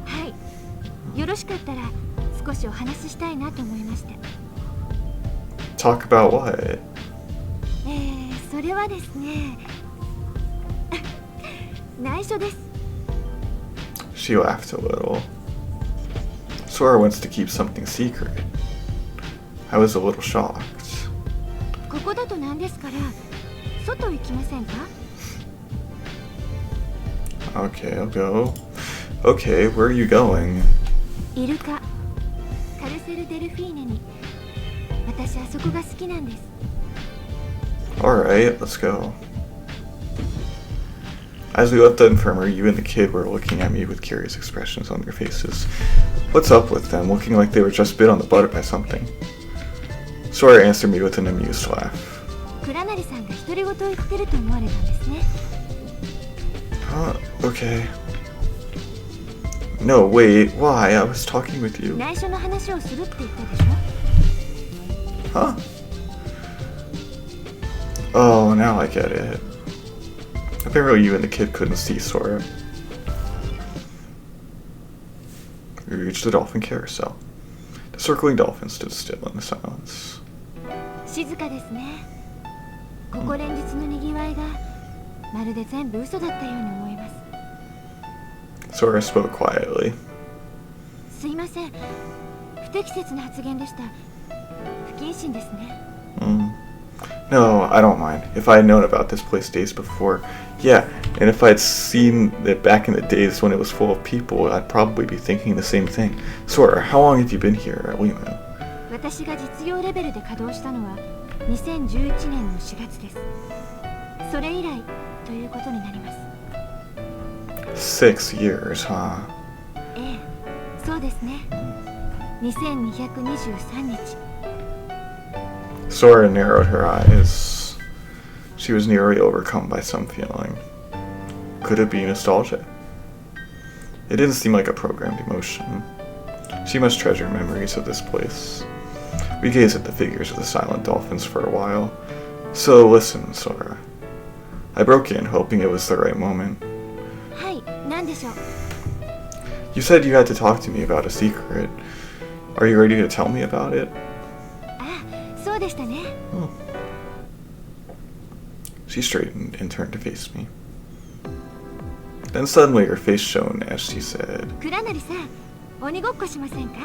はい、よろしかったら少しお話ししたいなと思いまして。 Talk about what? それはですね内緒です。 She laughed a little. Sora wants to keep something secret. I was a little shocked. ここだとなんですから外行きませんか？ Okay, I'll go. Okay, where are you going? イルカカルセルデルフィーネに。私あそこが好きなんです。 Alright, let's go. As we left the infirmary, you and the kid were looking at me with curious expressions on their faces. What's up with them, looking like they were just bit on the butt by something? Sora answered me with an amused laugh. クラナリさんが独り言を言ってると思われたんですね。 Okay. No, wait, why? I was talking with you. 内緒の話をするって言ったでしょ。 Huh? Oh, now I get it. Apparently you and the kid couldn't see Sora. We reached the dolphin carousel. The circling dolphin stood still in the silence. 静かですね。ここ連日のにぎわいがまるで全部嘘だったように思います。 Sora spoke quietly. すいません。不適切な発言でした。不謹慎ですね。No, I don't mind. If I had known about this place days before, yeah, and if I'd seen it back in the days when it was full of people, I'd probably be thinking the same thing. Sora, how long have you been here at LeMU? 私が実用レベルで稼働したのは2011年の4月です。それ以来ということになります。 6 years, huh? ええ、そうですね。2223日。 Sora narrowed her eyes. She was nearly overcome by some feeling. Could it be nostalgia? It didn't seem like a programmed emotion. She must treasure memories of this place. We gazed at the figures of the silent dolphins for a while. So listen, Sora. I broke in, hoping it was the right moment. はい、何でしょう。 You said you had to talk to me about a secret. Are you ready to tell me about it? あ、そうでしたね。 She straightened and turned to face me. Then suddenly her face shone as she said, 倉成さん、鬼ごっこしませんか？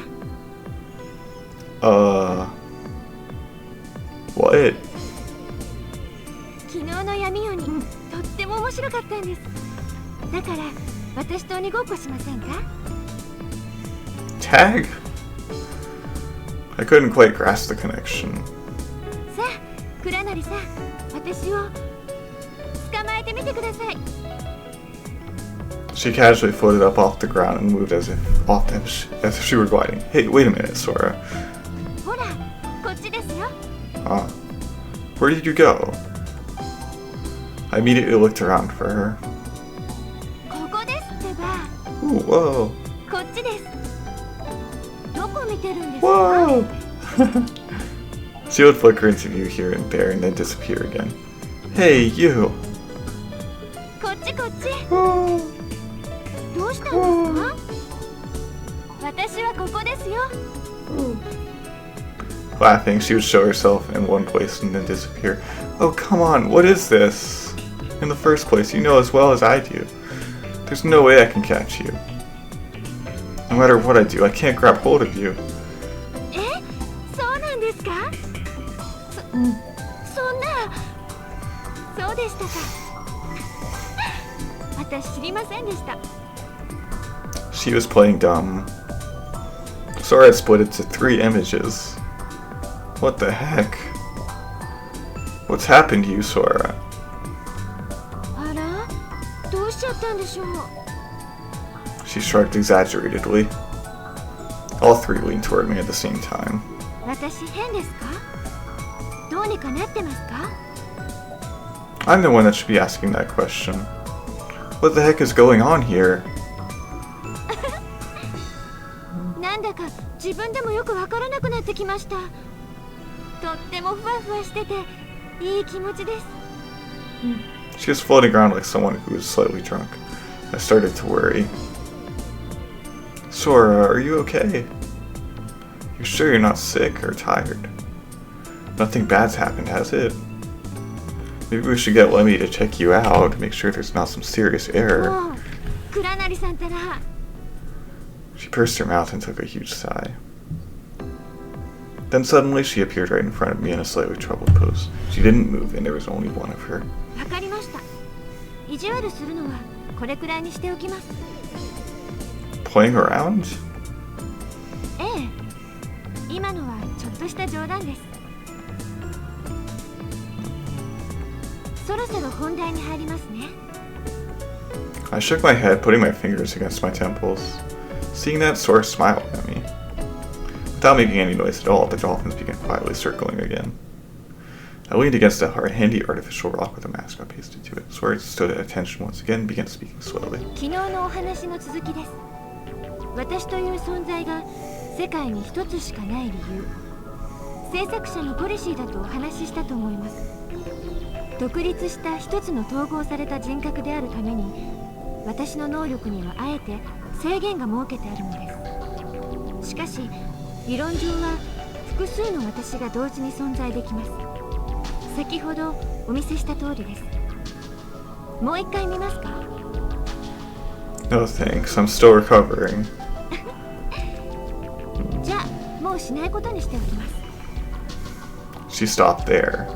What? 昨日の闇夜にとっても面白かったんです。だから私と鬼ごっこしませんか？ Tag? I couldn't quite grasp the connection. さあ、倉成さん、私を捕まえてみてください。 She casually floated up off the ground and moved as if she were gliding. Hey, wait a minute, Sora. ほら、こっちですよ。 Where did you go? I immediately looked around for her. ここですってば。 Ooh, whoa. こっちです。どこ見てるんですか？ Whoa! She would flicker into view here and there and then disappear again. Hey, you! こっちこっち。 Whoa. どうしたんですか？私はここですよ。 Laughing, she would show herself in one place and then disappear. Oh, come on, what is this? In the first place, you know as well as I do. There's no way I can catch you. No matter what I do, I can't grab hold of you. え、そうなんですか？そんな、そうでしたか。私知りませんでした。 She was playing dumb. Sora had split into 3 images. What the heck? What's happened to you, Sora? あら、どうしちゃったんでしょう。 She shrugged exaggeratedly. All 3 leaned toward me at the same time. 私変ですか？どうにかなってますか？ I'm the one that should be asking that question. What the heck is going on here? なんだか自分でもよくわからなくなってきました。とってもふわふわしてていい気持ちです。 She was floating around like someone who was slightly drunk. I started to worry. Sora, are you okay? You sure you're not sick or tired? Nothing bad's happened, has it? Maybe we should get LeMU to check you out, make sure there's not some serious error. もう、倉成さんたら。 She pursed her mouth and took a huge sigh. Then suddenly she appeared right in front of me in a slightly troubled pose. She didn't move and there was only one of her. わかりました。意地悪するのはこれくらいにしておきます。 Playing around? ええ、今のはちょっとした冗談です。そろそろ本題に入りますね。 I shook my head, putting my fingers against my temples. Seeing that, Sora smiled at me. Without making any noise at all, the dolphins began quietly circling again. I leaned against a handy artificial rock with a mascot pasted to it. Sora stood at attention once again and began speaking slowly. 昨日のお話の続きです。私という存在が世界に一つしかない理由、制作者のポリシーだとお話ししたと思います。独立した一つの統合された人格であるために、私の能力にはあえて制限が設けてあるのです。しかし理論上は複数の私が同時に存在できます。先ほどお見せした通りです。もう一回見ますか？ No thanks, I'm still recovering. じゃあもうしないことにしておきます。 She stopped there.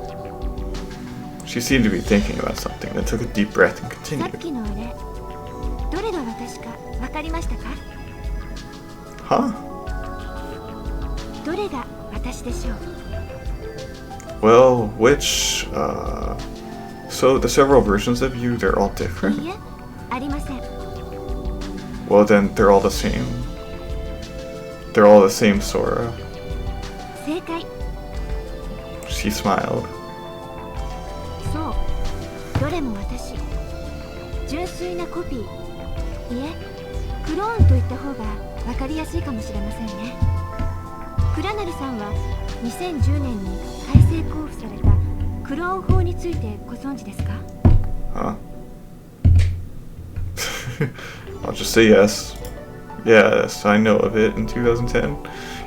She seemed to be thinking about something, then took a deep breath and さっ continued. きのあれ、どれが私か分かりましたか？ Huh? どれが私でしょう？ Well, which, so the several versions of you, they're all い different? いえ、ありません。 Well then, they're all the same. They're all the same Sora. 正解。 She smiled. そう、どれも私。純粋なコピー。いえ、クローンと言った方が分かりやすいかもしれませんね。クラナルさんは2010年に改正交付されたクローン法についてご存知ですか？ Huh? I'll just say yes. Yes, I know of it. In 2010,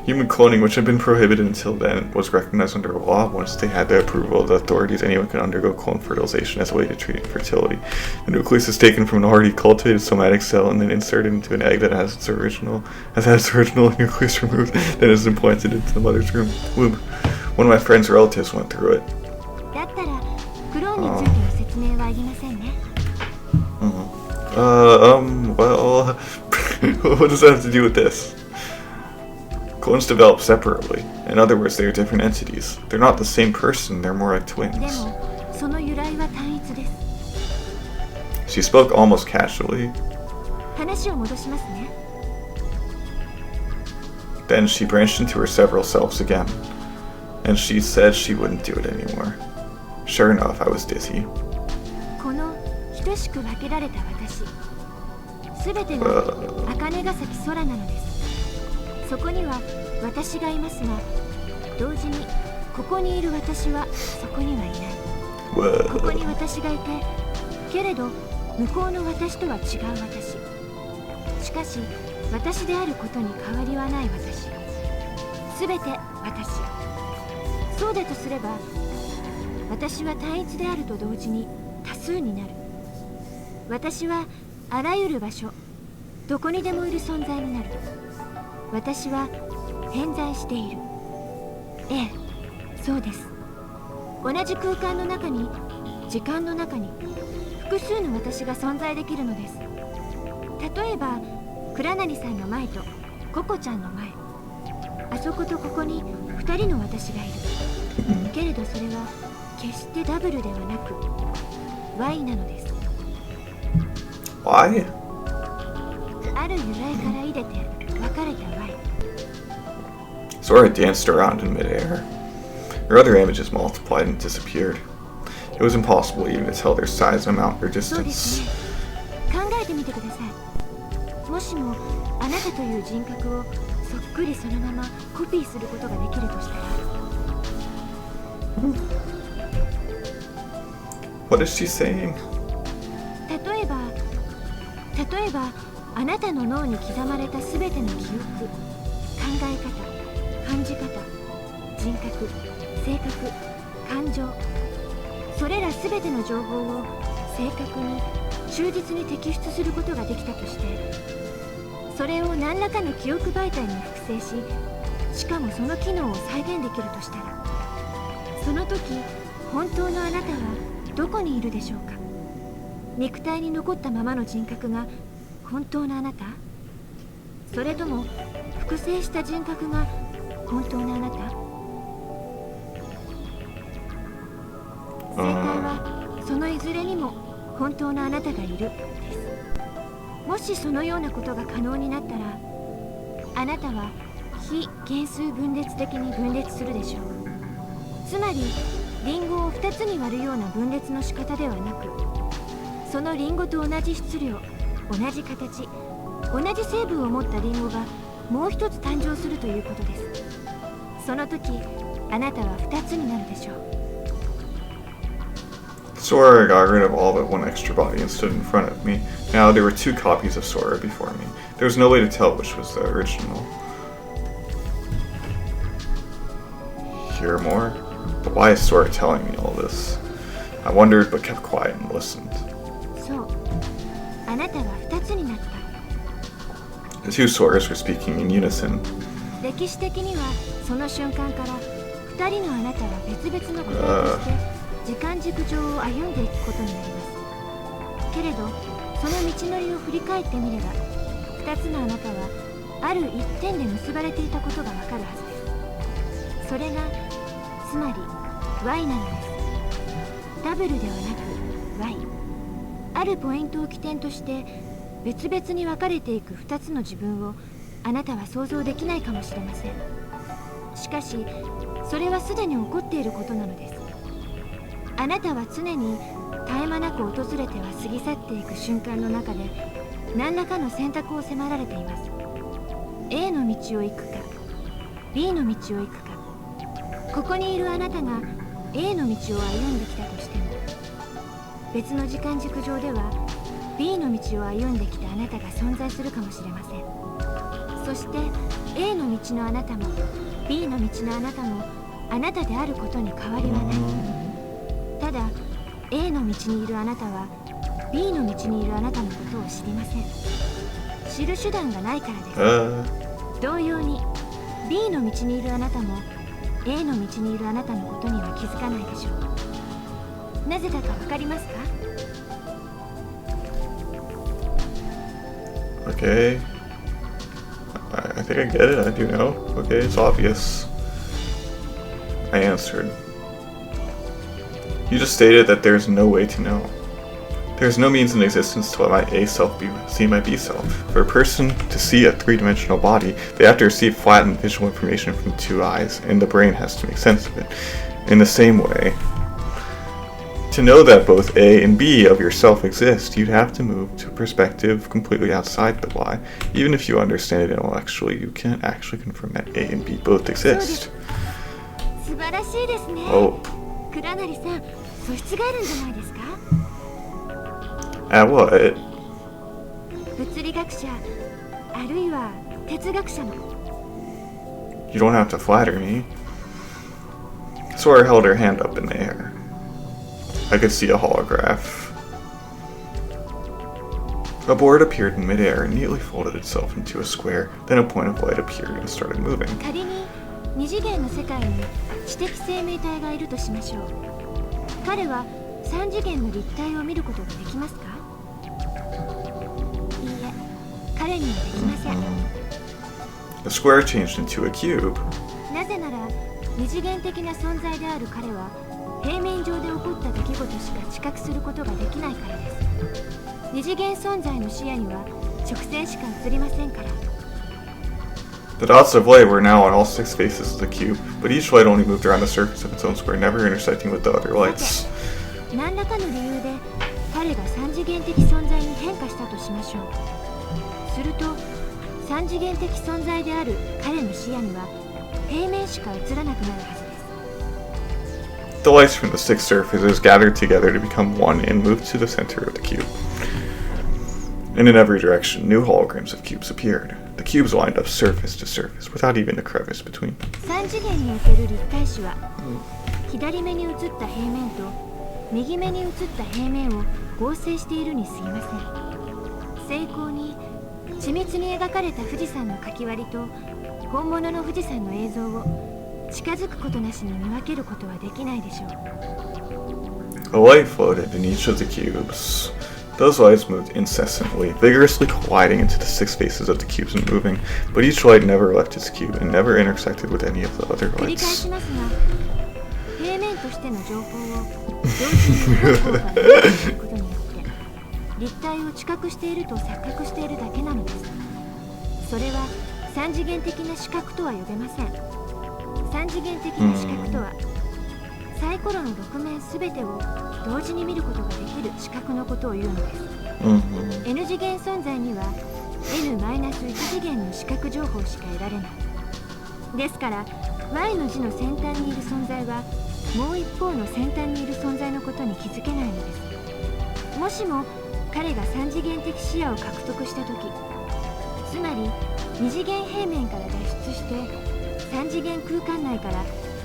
human cloning, which had been prohibited until then, was recognized under law. Once they had the approval of the authorities, anyone could undergo clone fertilization as a way to treat infertility. The nucleus is taken from an already cultivated somatic cell and then inserted into an egg that has its original nucleus removed, then is implanted into the mother's womb. One of my friend's relatives went through it. だったらクローンについての説明はいりませんね。Well, what does that have to do with this? Clones develop separately. In other words, they are different entities. They're not the same person, they're more like で twins. もその由来は単一です。 She spoke almost casually. 話を戻しますね。 Then she branched into her several selves again. And she said she wouldn't do it anymore. Sure enough, I was dizzy. この等しく分けられた私、すべてが茜ヶ崎空なのです。そこには私がいますが、同時にここにいる私はそこにはいない。ここに私がいて、けれど向こうの私とは違う私。しかし私であることに変わりはない私。すべて私。そうだとすれば、私は単一であると同時に多数になる。私はあらゆる場所、どこにでもいる存在になる。私は偏在している。ええ、そうです。同じ空間の中に、時間の中に複数の私が存在できるのです。例えば倉成さんの前とココちゃんの前、あそことここに2人の私がいる。けれどそれは決してダブルではなく Y なのです。 Why? ある由来から入れて分かれた Y。 Sora danced around in midair. Her other images multiplied and disappeared. It was impossible even to tell their size, amount, or そうです distance. ね。考えてみてください。もしもあなたという人格をそっくりそのままコピーすることができるとしたら、 What is she saying? 例えばあなたの脳に刻まれたすべての記憶、考え方、感じ方、人格、性格、感情、それらすべての情報を正確に忠実に摘出することができたとして、それを何らかの記憶媒体に複製し、しかもその機能を再現できるとしたら、その時本当のあなたはどこにいるでしょうか。肉体に残ったままの人格が本当のあなた？それとも複製した人格が本当のあなた？正解はそのいずれにも本当のあなたがいるです。もしそのようなことが可能になったら、あなたは非原数分裂的に分裂するでしょう。つまりリンゴを2つに割るような分裂の仕方ではなく、そのリンゴと同じ質量、同じ形、同じ成分を持ったリンゴがもう一つ誕生するということです。その時あなたは2つになるでしょう。 Sora got rid of all but one extra body and stood in front of me. Now there were 2 copies of Sora before me. There was no way to tell which was the original. Hear more? But why is Sora telling me all this? I wondered but kept quiet and listened. そう、あなたは2つになった。 The 2 Soras were speaking in unison. 歴史的にはその瞬間から2人のあなたは別々の個体として時間軸上を歩んでいくことになります。けれどその道のりを振り返ってみれば2つのあなたはある一点で結ばれていたことがわかるはずです。それがつまり Y なのです。ダブルではなく Y。 あるポイントを起点として別々に分かれていく2つの自分をあなたは想像できないかもしれません。しかしそれはすでに起こっていることなのです。あなたは常に絶え間なく訪れては過ぎ去っていく瞬間の中で何らかの選択を迫られています。 A の道を行くか B の道を行くか。ここにいるあなたが A の道を歩んできたとしても別の時間軸上では B の道を歩んできたあなたが存在するかもしれません。そして A の道のあなたも B の道のあなたもあなたであることに変わりはない。ただ A の道にいるあなたは B の道にいるあなたのことを知りません。知る手段がないからです。同様に B の道にいるあなたも A の道にいるあなたのことには気づかないでしょう。なぜだかわかりますか？ Okay. I think I get it. I do know. Okay, it's obvious. I answered. You just stated that there's no way to know. There's no means in existence to let my A self see my B self. For a person to see a 3-dimensional body, they have to receive flattened visual information from 2 eyes, and the brain has to make sense of it. In the same way, to know that both A and B of yourself exist, you'd have to move to a perspective completely outside the Y. Even if you understand it intellectually, you can't actually confirm that A and B both exist. 素晴らしいですね。 Oh. 倉成さん、素質があるんじゃないですか？ At what? 物理学者、あるいは哲学者の。 You don't have to flatter me. Sora held her hand up in the air. I could see a holograph. A board appeared in midair and neatly folded itself into a square. Then a point of light appeared and started moving. 仮に2次元の世界に知的生命体がいるとしましょう。彼は3次元の立体を見ることができますか？いいえ、彼にはできません。 The square changed into a cube. なぜなら2次元的な存在である彼は平面上で起こった出来事しか知覚することができないからです。2次元存在の視野には直線しか映りませんから。 The dots of light were now on all 6 faces of the cube, but each light only moved around the surface of its own square, never intersecting with the other lights. 何らかの理由で彼が3次元的存在に変化したとしましょう。すると3次元的存在である彼の視野には平面しか映らなくなるはずです。 The lights from the 6 surfaces gathered together to become one and moved to the center of the cube. And in every direction, new holograms of cubes appeared. The cubes lined up surface to surface, without even a crevice between them. 3次元における立体視は、左目に映った平面と右目に映った平面を合成しているに過ぎません。精巧に緻密に描かれた富士山の描き割りと本物の富士山の映像を近づくことなしに見分けることはできないでしょう。 A light floated in each of the cubes. Those lights moved incessantly, vigorously colliding into the 6 faces of the cubes and moving, but each light never left its cube and never intersected with any of the other 繰り返 lights. しますが、平面としての情報を同時に双方が見えていることによって立体を知覚していると錯覚しているだけなのです。それは3次元的な視覚とは呼べません。3次元的な視覚とはサイコロの6面すべてを同時に見ることができる視覚のことを言うのです。N 次元存在には N-1 次元の視覚情報しか得られない。ですから Y の字の先端にいる存在はもう一方の先端にいる存在のことに気づけないのです。もしも彼が3次元的視野を獲得した時、つまり2次元平面から脱出して3次元空間内から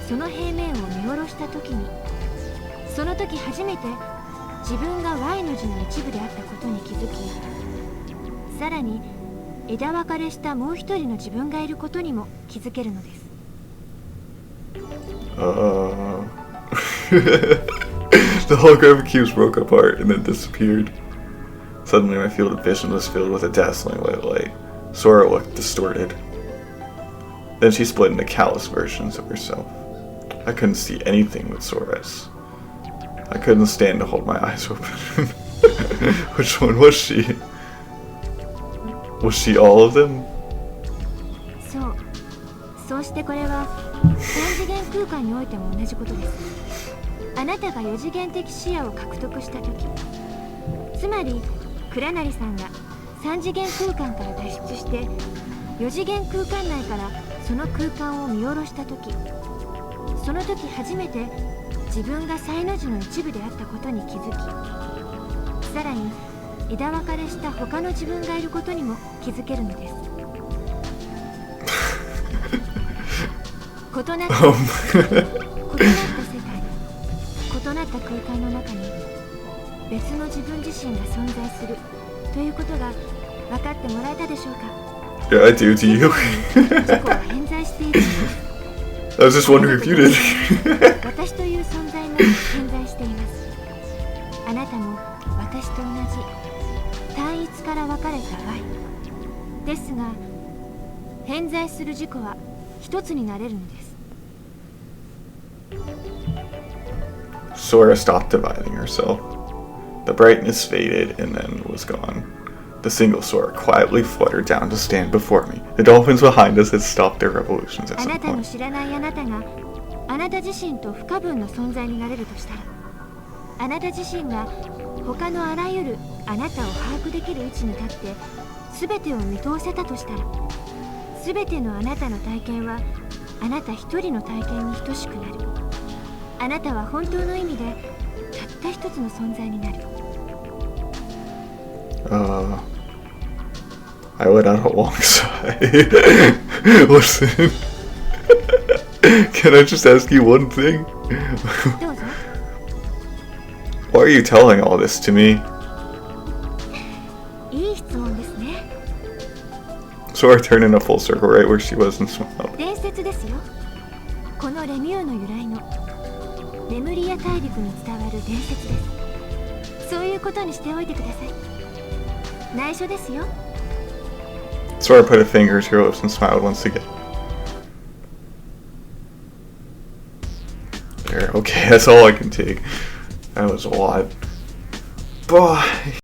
その平面を見下ろした時に、その時初めて自分が Y の字の一部であったことに気づき、さらに枝分かれしたもう一人の自分がいることにも気づけるのです。The holographic cubes broke apart and then disappeared. Suddenly my field of vision was filled with a dazzling white light. Sora looked distorted. Then she split into callous versions of herself. I couldn't see anything with Sora's. I couldn't stand to hold my eyes open. Which one was she? Was she all of them? そうしてこれは3次元空間においても同じことです。あなたが4次元的視野を獲得した時、つまり倉成さんが3次元空間から脱出して4次元空間内からその空間を見下ろした時、その時初めて自分がサイの字の一部であったことに気づき、さらに枝分かれした他の自分がいることにも気づけるのです。異なった世界、異なった空間の中に別の自分自身が存在するということが分かってもらえたでしょうか。Yeah, I do to you. 自己は偏在している。I was just wondering if you did. 私という存在も偏在しています。あなたも私と同じ単一から分かれた Y ですが、偏在する自己は一つになれるのです。Sora stopped dividing herself. The brightness faded and then was gone. The single Sora quietly fluttered down to stand before me. The dolphins behind us had stopped their revolutions at あ some なたの point. 知らないあなたがあなた自身と不可分の存在になれるとしたら、あなた自身が他のあらゆるあなたを把握できる位置に立って全てを見通せたとしたら、全てのあなたの体験はあなた一人の体験に等しくなる。あなたは本当の意味でたった一つの存在になる。I let out a long sigh. Listen, can I just ask you one thing? どうぞ。Why are you telling all this to me? いい質問ですね。Sora turned in a full circle right where she was and smiled. 伝説ですよ。このレミューの由来のレムリア大陸に伝わる伝説です。そういうことにしておいてください。内緒ですよ。Sora put a finger to her lips and smiled once again. There, okay, that's all I can take. That was a lot. Bye.